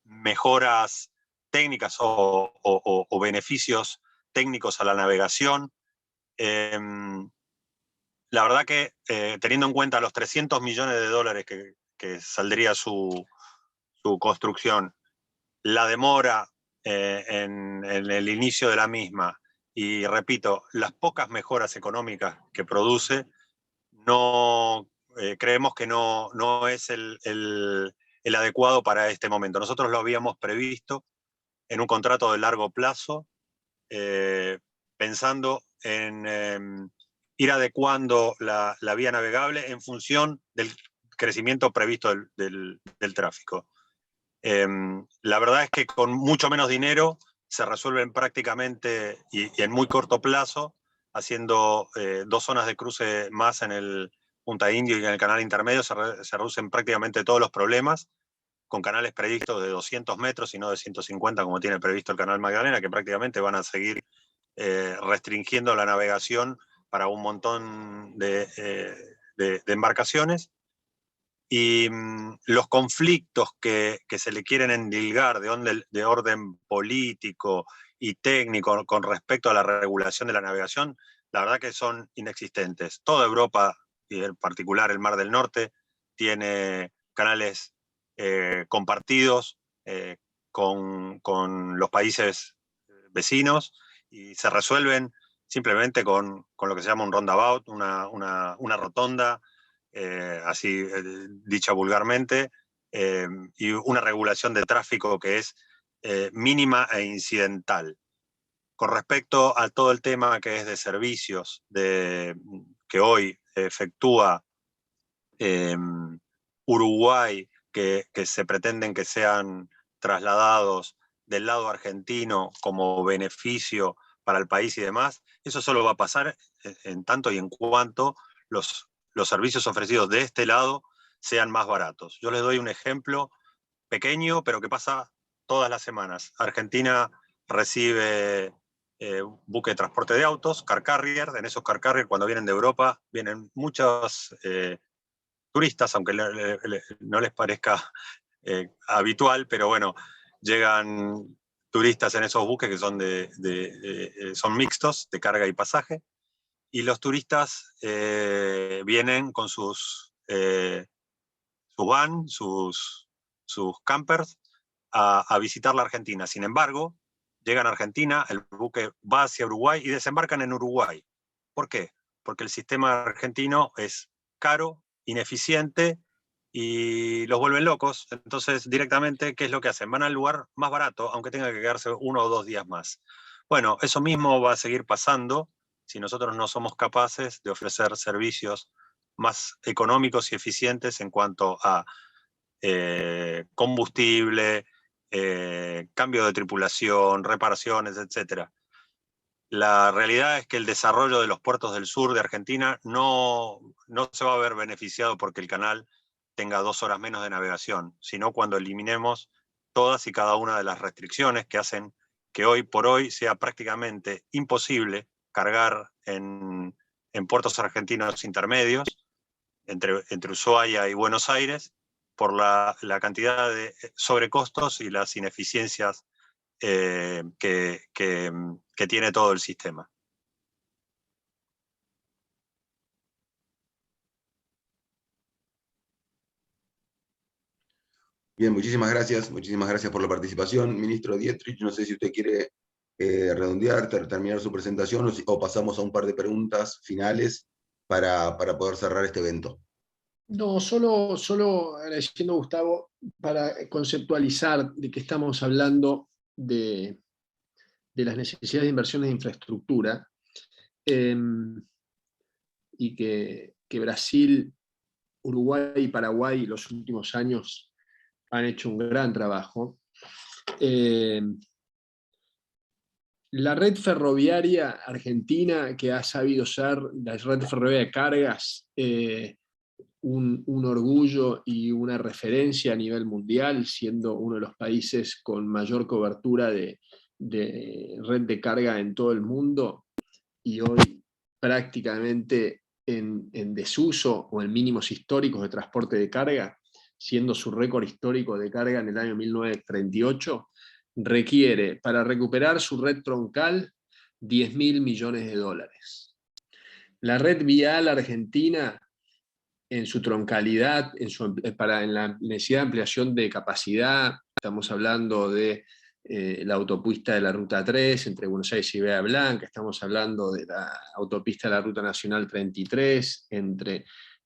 mejoras técnicas o beneficios técnicos a la navegación, la verdad que teniendo en cuenta los 300 millones de dólares que saldría su construcción, la demora en el inicio de la misma y, repito, las pocas mejoras económicas que produce, creemos que no es el adecuado para este momento. Nosotros lo habíamos previsto en un contrato de largo plazo, pensando en ir adecuando la vía navegable en función del crecimiento previsto del tráfico. La verdad es que con mucho menos dinero se resuelven prácticamente y en muy corto plazo, haciendo 2 zonas de cruce más en el Punta Indio y en el canal intermedio, se reducen prácticamente todos los problemas, con canales previstos de 200 metros y no de 150 como tiene previsto el canal Magdalena, que prácticamente van a seguir restringiendo la navegación para un montón de embarcaciones. Y los conflictos que se le quieren endilgar de orden político y técnico con respecto a la regulación de la navegación, la verdad que son inexistentes. Toda Europa, y en particular el Mar del Norte, tiene canales compartidos con los países vecinos y se resuelven simplemente con lo que se llama un roundabout, una rotonda, así dicha vulgarmente, y una regulación de tráfico que es mínima e incidental. Con respecto a todo el tema que es de servicios que hoy efectúa Uruguay, que se pretenden que sean trasladados del lado argentino como beneficio para el país y demás, eso solo va a pasar en tanto y en cuanto los servicios ofrecidos de este lado sean más baratos. Yo les doy un ejemplo pequeño, pero que pasa todas las semanas. Argentina recibe buque de transporte de autos, car carrier. En esos car carrier, cuando vienen de Europa, vienen muchos turistas, aunque no les parezca habitual, pero bueno, llegan turistas en esos buques que son mixtos, de carga y pasaje, y los turistas vienen con sus van, sus campers, a visitar la Argentina. Sin embargo, llegan a Argentina, el buque va hacia Uruguay y desembarcan en Uruguay. ¿Por qué? Porque el sistema argentino es caro, ineficiente y los vuelven locos. Entonces, directamente, ¿qué es lo que hacen? Van al lugar más barato, aunque tenga que quedarse 1 o 2 días más. Bueno, eso mismo va a seguir pasando si nosotros no somos capaces de ofrecer servicios más económicos y eficientes en cuanto a combustible, cambio de tripulación, reparaciones, etc. La realidad es que el desarrollo de los puertos del sur de Argentina no se va a ver beneficiado porque el canal tenga 2 horas menos de navegación, sino cuando eliminemos todas y cada una de las restricciones que hacen que hoy por hoy sea prácticamente imposible cargar en puertos argentinos intermedios, entre Ushuaia y Buenos Aires, por la cantidad de sobrecostos y las ineficiencias que tiene todo el sistema. Bien, muchísimas gracias por la participación. Ministro Dietrich, no sé si usted quiere redondear, terminar su presentación o pasamos a un par de preguntas finales para poder cerrar este evento? No, solo agradeciendo a Gustavo para conceptualizar de que estamos hablando de las necesidades de inversiones de infraestructura, y que Brasil, Uruguay y Paraguay los últimos años han hecho un gran trabajo. La red ferroviaria argentina, que ha sabido ser la red ferroviaria de cargas, un orgullo y una referencia a nivel mundial, siendo uno de los países con mayor cobertura de red de carga en todo el mundo, y hoy prácticamente en desuso o en mínimos históricos de transporte de carga, siendo su récord histórico de carga en el año 1938, requiere para recuperar su red troncal 10.000 millones de dólares. La red vial argentina, en su troncalidad, en la necesidad de ampliación de capacidad, estamos hablando de la autopista de la Ruta 3 entre Buenos Aires y Bahía Blanca, estamos hablando de la autopista de la Ruta Nacional 33 entre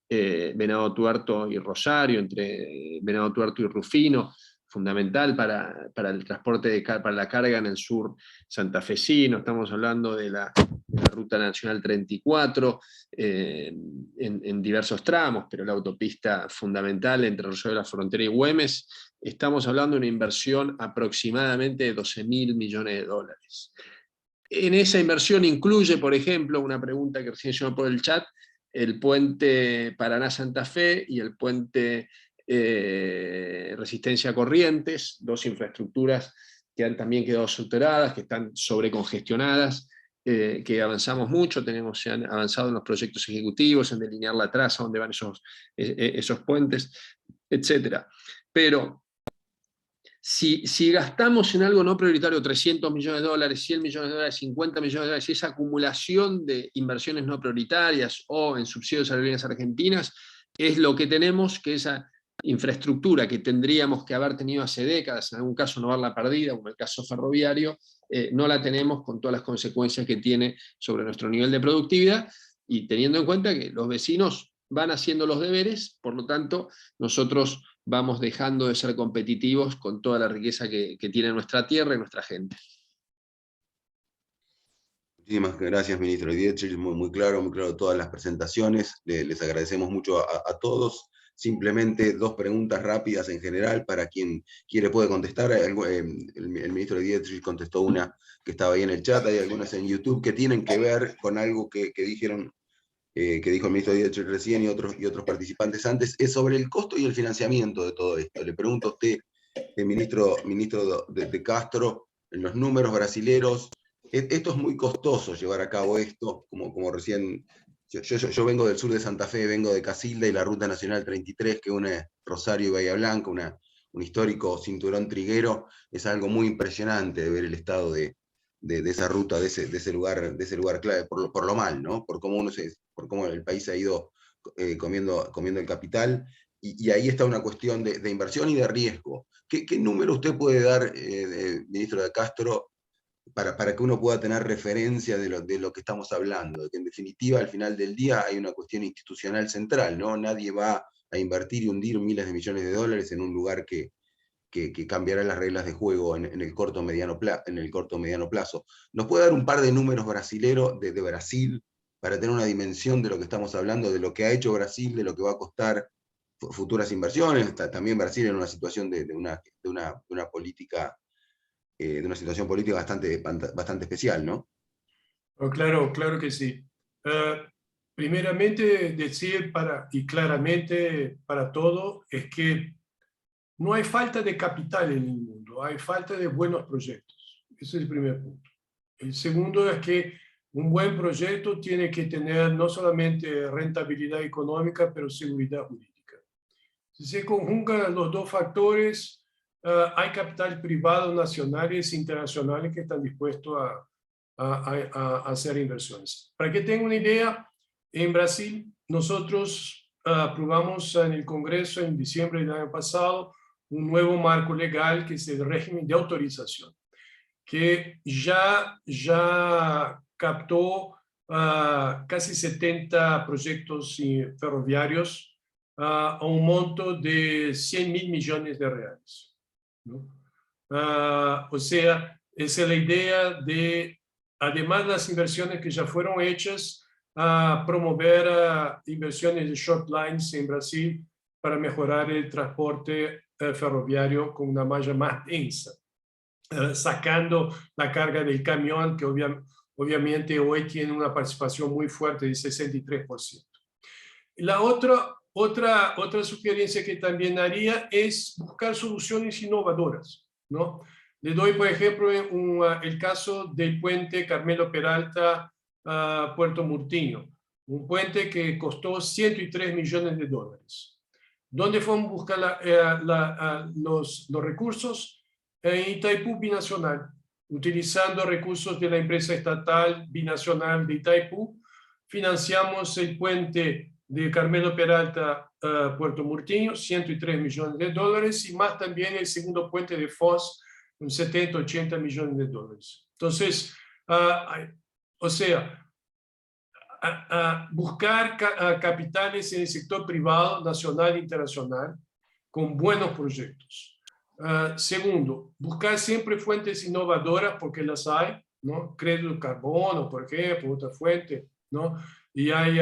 Venado Tuerto y Rosario, entre Venado Tuerto y Rufino, fundamental para el transporte para la carga en el sur santafesino. Estamos hablando de la Ruta Nacional 34 en diversos tramos, pero la autopista fundamental entre Rosario de la Frontera y Güemes. Estamos hablando de una inversión aproximadamente de 12.000 millones de dólares. En esa inversión incluye, por ejemplo, una pregunta que recién llegó por el chat, el puente Paraná-Santa Fe y el puente Resistencia Corrientes, dos infraestructuras que han también quedado saturadas, que están sobrecongestionadas, que avanzamos mucho, se han avanzado en los proyectos ejecutivos, en delinear la traza donde van esos puentes, etc. Pero si gastamos en algo no prioritario 300 millones de dólares, 100 millones de dólares, 50 millones de dólares, esa acumulación de inversiones no prioritarias o en subsidios a aerolíneas argentinas, es lo que tenemos, que esa infraestructura que tendríamos que haber tenido hace décadas, en algún caso no haberla perdida, como el caso ferroviario, no la tenemos, con todas las consecuencias que tiene sobre nuestro nivel de productividad, y teniendo en cuenta que los vecinos van haciendo los deberes, por lo tanto, nosotros vamos dejando de ser competitivos con toda la riqueza que tiene nuestra tierra y nuestra gente. Muchísimas gracias, ministro Dietrich, muy claro todas las presentaciones, les agradecemos mucho a todos. Simplemente dos preguntas rápidas en general, para quien quiere puede contestar. El ministro Dietrich contestó una que estaba ahí en el chat, hay algunas en YouTube que tienen que ver con algo que dijeron, que dijo el ministro Dietrich recién y otros participantes antes, es sobre el costo y el financiamiento de todo esto. Le pregunto a usted, ministro de Castro, en los números brasileros, esto es muy costoso llevar a cabo esto, como recién... Yo vengo del sur de Santa Fe, vengo de Casilda y la Ruta Nacional 33, que une Rosario y Bahía Blanca, un histórico cinturón triguero. Es algo muy impresionante de ver el estado de esa ruta, de ese lugar clave, por lo mal, ¿no? Por cómo el país ha ido comiendo el capital, y ahí está una cuestión de inversión y de riesgo. ¿Qué número usted puede dar, ministro de Castro, para que uno pueda tener referencia de lo que estamos hablando? De que en definitiva, al final del día, hay una cuestión institucional central, ¿no? Nadie va a invertir y hundir miles de millones de dólares en un lugar que cambiará las reglas de juego en el corto mediano plazo. ¿Nos puede dar un par de números brasileros de Brasil, para tener una dimensión de lo que estamos hablando, de lo que ha hecho Brasil, de lo que va a costar futuras inversiones? También Brasil en una situación de una política, de una situación política bastante especial, ¿no? Oh, claro que sí. Primeramente decir y claramente para todo, es que no hay falta de capital en el mundo, hay falta de buenos proyectos. Ese es el primer punto. El segundo es que un buen proyecto tiene que tener no solamente rentabilidad económica, pero seguridad jurídica. Si se conjugan los dos factores, hay capital privado nacionales e internacionales que están dispuestos a hacer inversiones. Para que tengan una idea, en Brasil nosotros aprobamos en el Congreso en diciembre del año pasado un nuevo marco legal, que es el régimen de autorización. que ya captó casi 70 proyectos ferroviarios a un monto de 100.000 millones de reales, ¿no? O sea, esa es la idea de, además de las inversiones que ya fueron hechas, promover inversiones de short lines en Brasil para mejorar el transporte ferroviario con una malla más densa, sacando la carga del camión, que obviamente hoy tiene una participación muy fuerte de 63%. La otra sugerencia que también haría es buscar soluciones innovadoras, ¿no? Le doy, por ejemplo, el caso del puente Carmelo Peralta a Puerto Murtinho, un puente que costó 103 millones de dólares. ¿Dónde fueron a buscar los recursos? En Itaipú Binacional, utilizando recursos de la empresa estatal binacional de Itaipú, financiamos el puente de Carmelo Peralta Puerto Murtinho, 103 millones de dólares, y más también el segundo puente de Foz, con 70, 80 millones de dólares. Entonces, o sea, buscar capitales en el sector privado, nacional e internacional, con buenos proyectos. Segundo, buscar siempre fuentes innovadoras, porque las hay, ¿no? Crédito de carbono, por ejemplo, otra fuente, ¿no? Y hay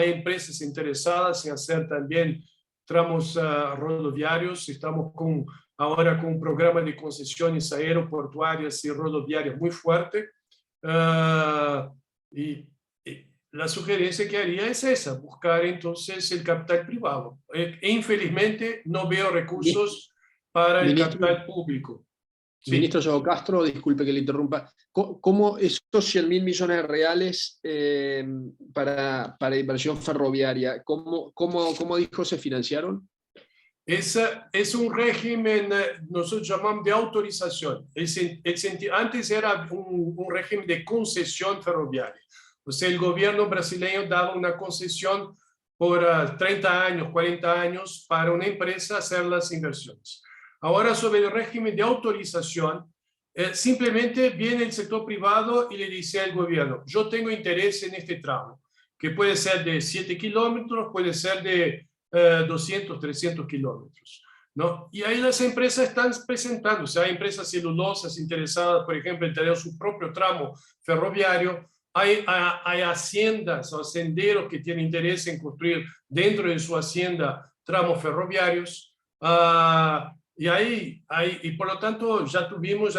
empresas interesadas en hacer también tramos rodoviarios. Estamos ahora con un programa de concesiones aeroportuarias y rodoviarias muy fuerte. Y la sugerencia que haría es esa, buscar entonces el capital privado. Infelizmente no veo recursos para el capital público. Sí. Ministro João Castro, disculpe que le interrumpa. ¿Cómo esos 100.000 millones de reales para inversión ferroviaria, cómo dijo se financiaron? Es un régimen, nosotros llamamos de autorización. Antes era un régimen de concesión ferroviaria. O sea, el gobierno brasileño daba una concesión por 30 años, 40 años para una empresa hacer las inversiones. Ahora, sobre el régimen de autorización, simplemente viene el sector privado y le dice al gobierno, yo tengo interés en este tramo, que puede ser de 7 kilómetros, puede ser de 200, 300 kilómetros, ¿no? Y ahí las empresas están presentándose. Hay empresas celulosas interesadas, por ejemplo, en tener su propio tramo ferroviario. Hay haciendas o hacenderos que tienen interés en construir dentro de su hacienda tramos ferroviarios. Y por lo tanto ya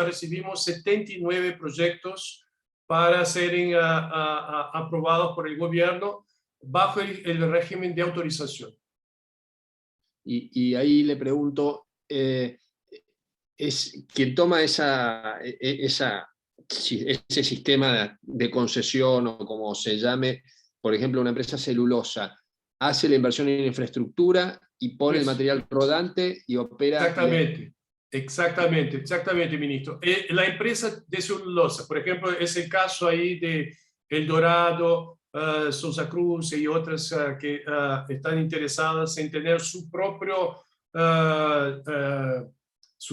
recibimos 79 proyectos para ser aprobados por el gobierno bajo el régimen de autorización. Y ahí le pregunto, es quien toma ese sistema de concesión, o como se llame, por ejemplo, una empresa celulosa, hace la inversión en infraestructura y pone el material rodante y opera. Exactamente, ministro. La empresa de celulosa, por ejemplo, es el caso ahí de El Dorado, Sousa Cruz y otras que están interesadas en tener su propio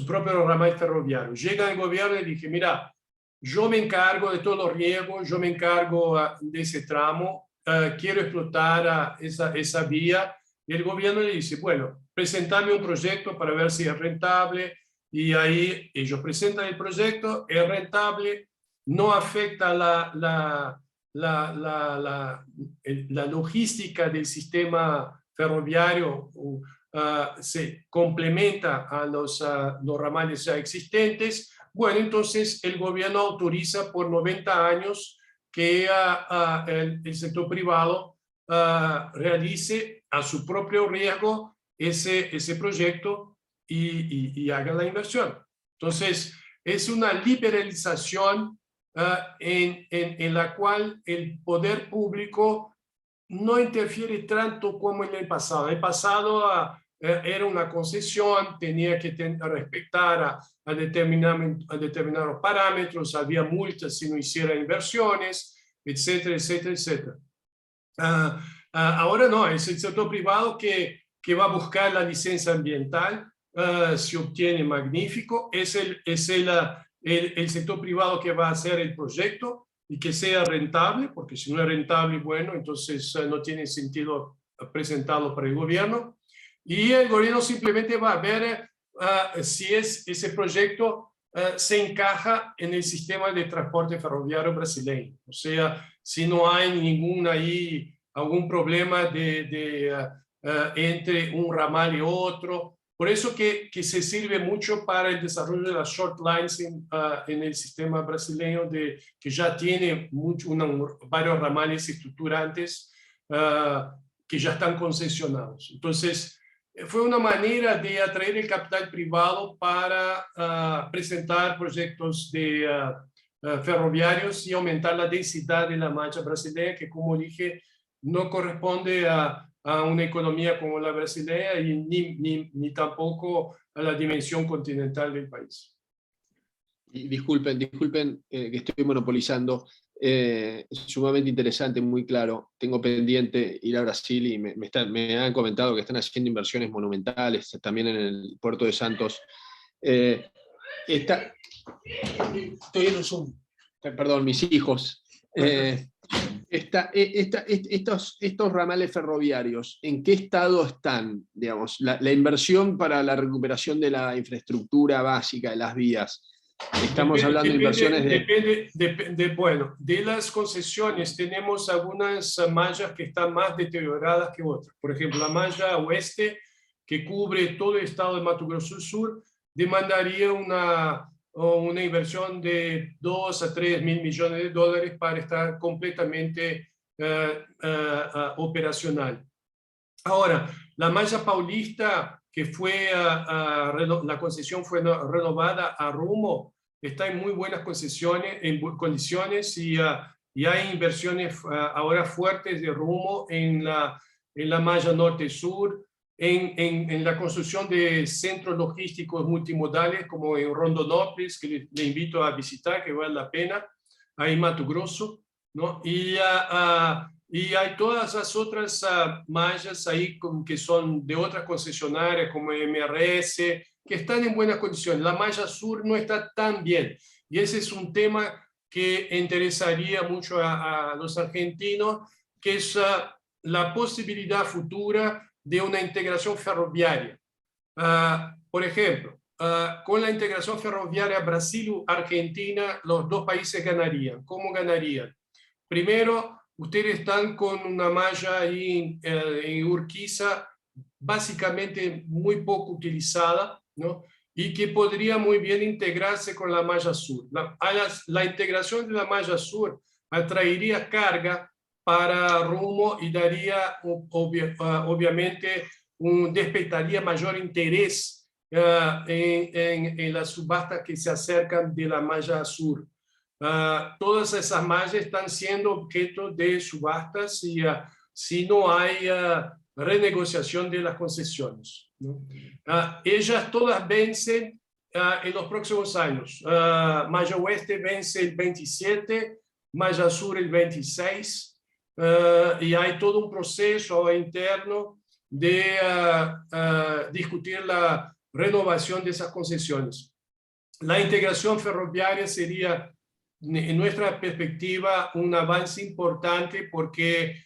ramal ferroviario. Llega el gobierno y dice, mira, yo me encargo de todos los riegos, yo me encargo de ese tramo, quiero explotar esa vía. Y el gobierno le dice, bueno, presentame un proyecto para ver si es rentable. Y ahí ellos presentan el proyecto, es rentable, no afecta la logística del sistema ferroviario, se complementa a los ramales ya existentes. Bueno, entonces el gobierno autoriza por 90 años que el sector privado realice a su propio riesgo ese proyecto y haga la inversión. Entonces, es una liberalización en la cual el poder público no interfiere tanto como en el pasado. En el pasado era una concesión, tenía que respetar a determinados parámetros, había multas si no hiciera inversiones, etcétera, etcétera, etcétera. Ahora no, es el sector privado que va a buscar la licencia ambiental, se obtiene magnífico, es el sector privado que va a hacer el proyecto y que sea rentable, porque si no es rentable, bueno, entonces no tiene sentido presentarlo para el gobierno. Y el gobierno simplemente va a ver si ese proyecto se encaja en el sistema de transporte ferroviario brasileño. O sea, si no hay algún problema entre un ramal y otro. Por eso que se sirve mucho para el desarrollo de las short lines en el sistema brasileño, que ya tiene varios ramales estructurantes que ya están concesionados. Entonces, fue una manera de atraer el capital privado para presentar proyectos ferroviarios y aumentar la densidad de la malla brasileña, que, como dije, no corresponde a una economía como la brasileña y ni tampoco a la dimensión continental del país. Y disculpen que estoy monopolizando. Es sumamente interesante, muy claro. Tengo pendiente ir a Brasil y me han comentado que están haciendo inversiones monumentales, también en el puerto de Santos. Estoy en un Zoom. Perdón, mis hijos. Estos ramales ferroviarios, ¿en qué estado están? Digamos, la inversión para la recuperación de la infraestructura básica de las vías. Estamos hablando de inversiones bueno, de las concesiones tenemos algunas mallas que están más deterioradas que otras. Por ejemplo, la malla oeste, que cubre todo el estado de Mato Grosso del Sur, demandaría una inversión de 2 a 3 mil millones de dólares para estar completamente operacional. Ahora, la malla paulista, que fue la concesión fue renovada a Rumo, está en muy buenas condiciones y hay inversiones ahora fuertes de Rumo en la malla norte-sur, en la construcción de centros logísticos multimodales como en Rondonópolis, que le invito a visitar, que vale la pena, ahí en Mato Grosso, ¿no? Y hay todas las otras mallas ahí que son de otras concesionarias como MRS, que están en buenas condiciones. La malla sur no está tan bien. Y ese es un tema que interesaría mucho a los argentinos, que es la posibilidad futura de una integración ferroviaria. Por ejemplo, con la integración ferroviaria Brasil-Argentina, los dos países ganarían. ¿Cómo ganarían? Primero, ustedes están con una malla ahí en Urquiza básicamente muy poco utilizada, ¿no? Y que podría muy bien integrarse con la malla sur. La integración de la malla sur atraería carga para Rumo y daría, obviamente, despertaría mayor interés en las subastas que se acercan de la malla sur. Todas esas mallas están siendo objeto de subastas y si no hay renegociación de las concesiones, ¿no? Ellas todas vencen en los próximos años. Malla Oeste vence el 27, Malla Sur el 26, y hay todo un proceso interno de discutir la renovación de esas concesiones. La integración ferroviaria sería, en nuestra perspectiva, un avance importante porque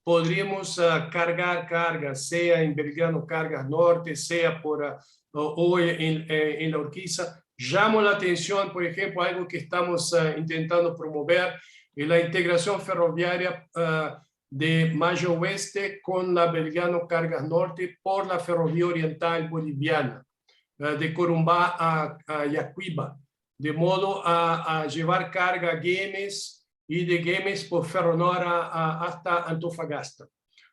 podríamos cargar cargas, sea en Belgrano Cargas Norte, sea o en la Urquiza. Llamo la atención, por ejemplo, algo que estamos intentando promover, es la integración ferroviaria de Malla Oeste con la Belgrano Cargas Norte por la ferrovía oriental boliviana, de Corumbá a Yacuiba, de modo a llevar carga a Güemes y de Güemes por Ferronora hasta Antofagasta.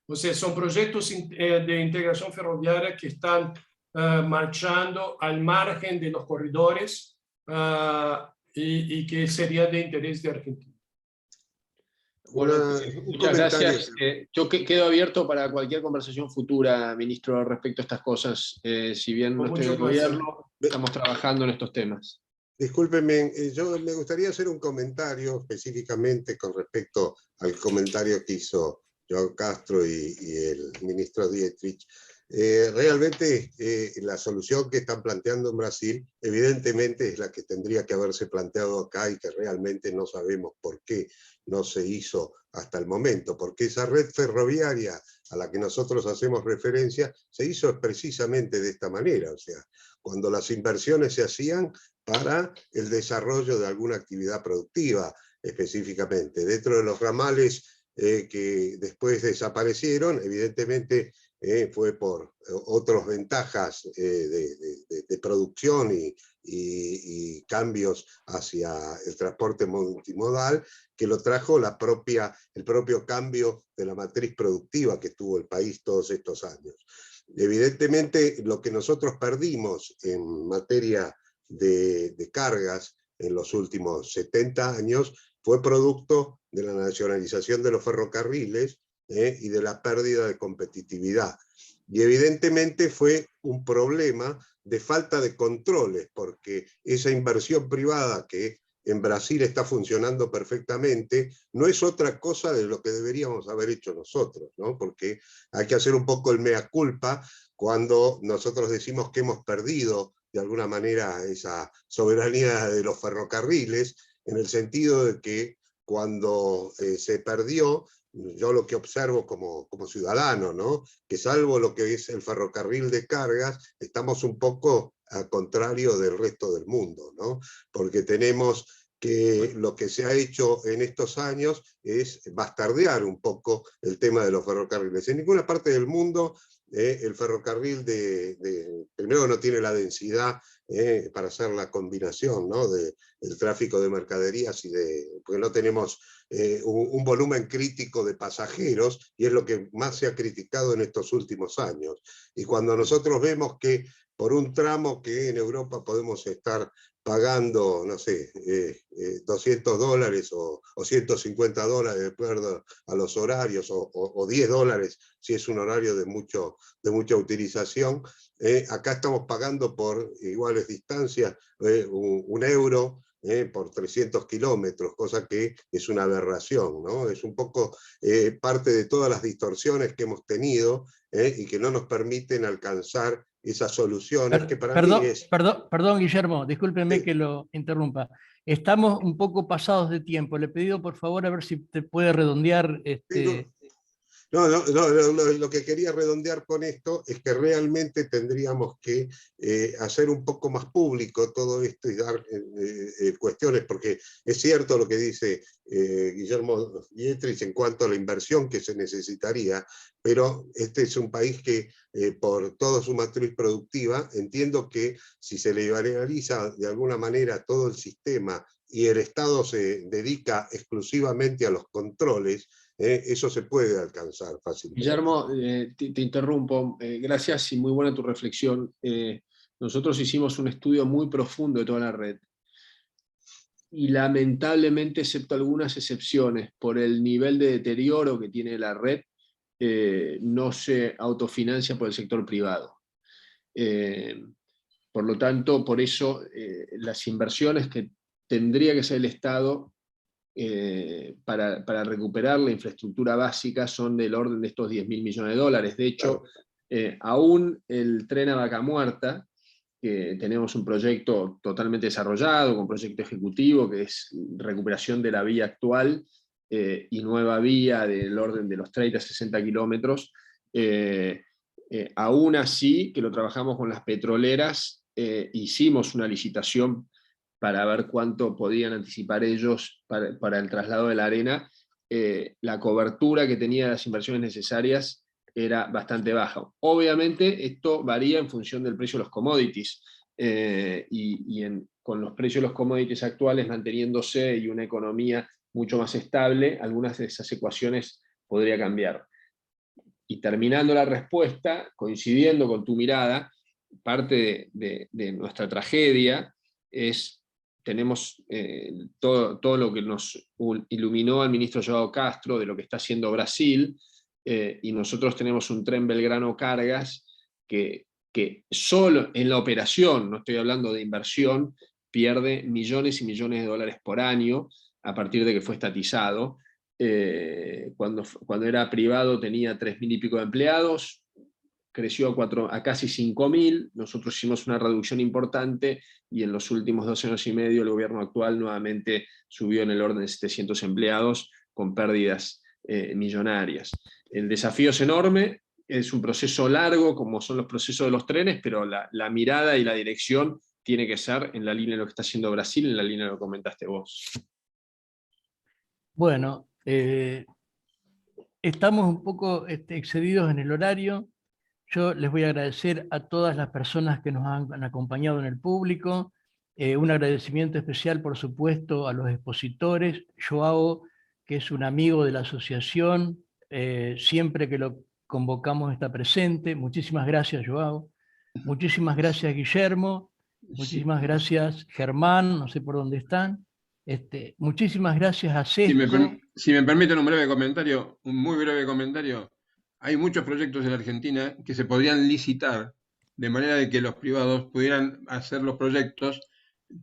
O sea, son proyectos de integración ferroviaria que están marchando al margen de los corredores y que serían de interés de Argentina. Bueno, muchas gracias. Yo quedo abierto para cualquier conversación futura, ministro, respecto a estas cosas. Si bien no estoy en el gobierno, estamos trabajando en estos temas. Discúlpenme, yo me gustaría hacer un comentario específicamente con respecto al comentario que hizo Joao Castro y el ministro Dietrich. Realmente la solución que están planteando en Brasil evidentemente es la que tendría que haberse planteado acá y que realmente no sabemos por qué no se hizo hasta el momento, porque esa red ferroviaria a la que nosotros hacemos referencia se hizo precisamente de esta manera, o sea, cuando las inversiones se hacían para el desarrollo de alguna actividad productiva específicamente. Dentro de los ramales que después desaparecieron, evidentemente fue por otras ventajas de producción y cambios hacia el transporte multimodal, que lo trajo el propio cambio de la matriz productiva que tuvo el país todos estos años. Evidentemente, lo que nosotros perdimos en materia de cargas en los últimos 70 años fue producto de la nacionalización de los ferrocarriles y de la pérdida de competitividad. Y evidentemente fue un problema de falta de controles, porque esa inversión privada que en Brasil está funcionando perfectamente, no es otra cosa de lo que deberíamos haber hecho nosotros, ¿no? Porque hay que hacer un poco el mea culpa cuando nosotros decimos que hemos perdido de alguna manera esa soberanía de los ferrocarriles, en el sentido de que cuando se perdió, yo lo que observo como ciudadano, ¿no? Que salvo lo que es el ferrocarril de cargas, estamos un poco al contrario del resto del mundo, ¿no? Porque tenemos que lo que se ha hecho en estos años es bastardear un poco el tema de los ferrocarriles. En ninguna parte del mundo el ferrocarril primero no tiene la densidad para hacer la combinación, ¿no? del tráfico de mercaderías porque no tenemos un volumen crítico de pasajeros, y es lo que más se ha criticado en estos últimos años. Y cuando nosotros vemos que por un tramo que en Europa podemos estar pagando, no sé, $200 o $150 de acuerdo a los horarios, o $10 si es un horario de mucha utilización, acá estamos pagando por iguales distancias un euro por 300 kilómetros, cosa que es una aberración, ¿no? Es un poco parte de todas las distorsiones que hemos tenido y que no nos permiten alcanzar esas soluciones que para mí es... Perdón, Guillermo, discúlpeme Sí. que lo interrumpa. Estamos un poco pasados de tiempo. Le he pedido, por favor, a ver si te puede redondear. Lo que quería redondear con esto es que realmente tendríamos que hacer un poco más público todo esto y dar cuestiones, porque es cierto lo que dice Guillermo Dietrich en cuanto a la inversión que se necesitaría, pero este es un país que por toda su matriz productiva, entiendo que si se liberaliza de alguna manera todo el sistema y el Estado se dedica exclusivamente a los controles, eso se puede alcanzar fácilmente. Guillermo, te interrumpo. Gracias y muy buena tu reflexión. Nosotros hicimos un estudio muy profundo de toda la red. Y lamentablemente, excepto algunas excepciones, por el nivel de deterioro que tiene la red, no se autofinancia por el sector privado. Por lo tanto, por eso las inversiones que tendría que hacer el Estado para recuperar la infraestructura básica son del orden de estos $10.000 millones. De hecho, aún el tren a Vaca Muerta, que tenemos un proyecto totalmente desarrollado, con proyecto ejecutivo, que es recuperación de la vía actual y nueva vía del orden de los 30 a 60 kilómetros, aún así, que lo trabajamos con las petroleras, hicimos una licitación para ver cuánto podían anticipar ellos para el traslado de la arena. La cobertura que tenía las inversiones necesarias era bastante baja. Obviamente esto varía en función del precio de los commodities, con los precios de los commodities actuales manteniéndose y una economía mucho más estable, algunas de esas ecuaciones podría cambiar. Y terminando la respuesta, coincidiendo con tu mirada, parte de nuestra tragedia es, tenemos todo lo que nos iluminó al ministro João Castro de lo que está haciendo Brasil, y nosotros tenemos un tren Belgrano Cargas que solo en la operación, no estoy hablando de inversión, pierde millones y millones de dólares por año a partir de que fue estatizado. Cuando era privado tenía 3.000 y pico de empleados, creció a casi 5.000, nosotros hicimos una reducción importante y en los últimos 2 años y medio el gobierno actual nuevamente subió en el orden de 700 empleados con pérdidas millonarias. El desafío es enorme, es un proceso largo como son los procesos de los trenes, pero la mirada y la dirección tiene que ser en la línea de lo que está haciendo Brasil, en la línea de lo que comentaste vos. Bueno, estamos un poco excedidos en el horario. Yo les voy a agradecer a todas las personas que nos han acompañado en el público. Un agradecimiento especial, por supuesto, a los expositores. Joao, que es un amigo de la asociación, siempre que lo convocamos está presente. Muchísimas gracias, Joao. Muchísimas gracias, Guillermo. Muchísimas gracias, Germán, no sé por dónde están. Muchísimas gracias a Sesco. Si me permiten un breve comentario, un muy breve comentario. Hay muchos proyectos en Argentina que se podrían licitar de manera de que los privados pudieran hacer los proyectos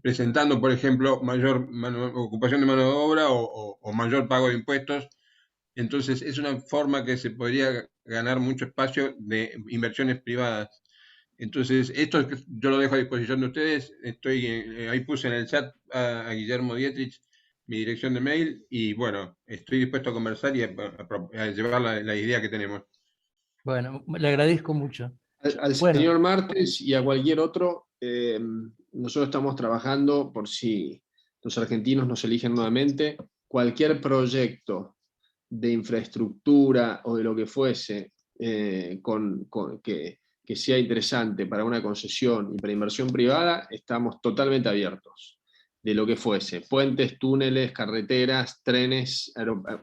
presentando, por ejemplo, mayor ocupación de mano de obra o mayor pago de impuestos. Entonces es una forma que se podría ganar mucho espacio de inversiones privadas. Entonces, esto yo lo dejo a disposición de ustedes. Ahí puse en el chat a Guillermo Dietrich mi dirección de mail y bueno, estoy dispuesto a conversar y a llevar la idea que tenemos. Bueno, le agradezco mucho. Al señor Martes y a cualquier otro, nosotros estamos trabajando por si los argentinos nos eligen nuevamente. Cualquier proyecto de infraestructura o de lo que fuese que sea interesante para una concesión y para inversión privada, estamos totalmente abiertos, de lo que fuese, puentes, túneles, carreteras, trenes,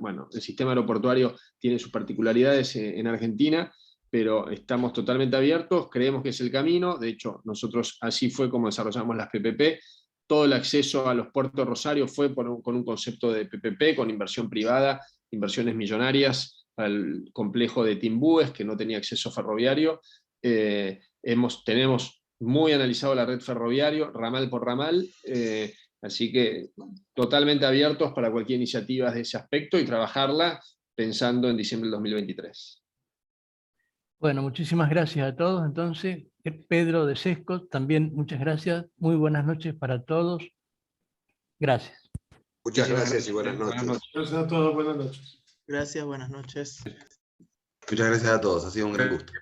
bueno, el sistema aeroportuario tiene sus particularidades en Argentina, pero estamos totalmente abiertos, creemos que es el camino, de hecho, nosotros así fue como desarrollamos las PPP, todo el acceso a los puertos Rosario fue con un concepto de PPP, con inversión privada, inversiones millonarias al complejo de Timbúes, que no tenía acceso ferroviario. Tenemos muy analizado la red ferroviaria, ramal por ramal, así que totalmente abiertos para cualquier iniciativa de ese aspecto y trabajarla pensando en diciembre del 2023. Bueno, muchísimas gracias a todos. Entonces, Pedro de Sesco, también muchas gracias. Muy buenas noches para todos. Gracias. Muchas gracias y buenas noches. Gracias a todos, buenas noches. Gracias, buenas noches. Muchas gracias a todos, ha sido un gran gusto.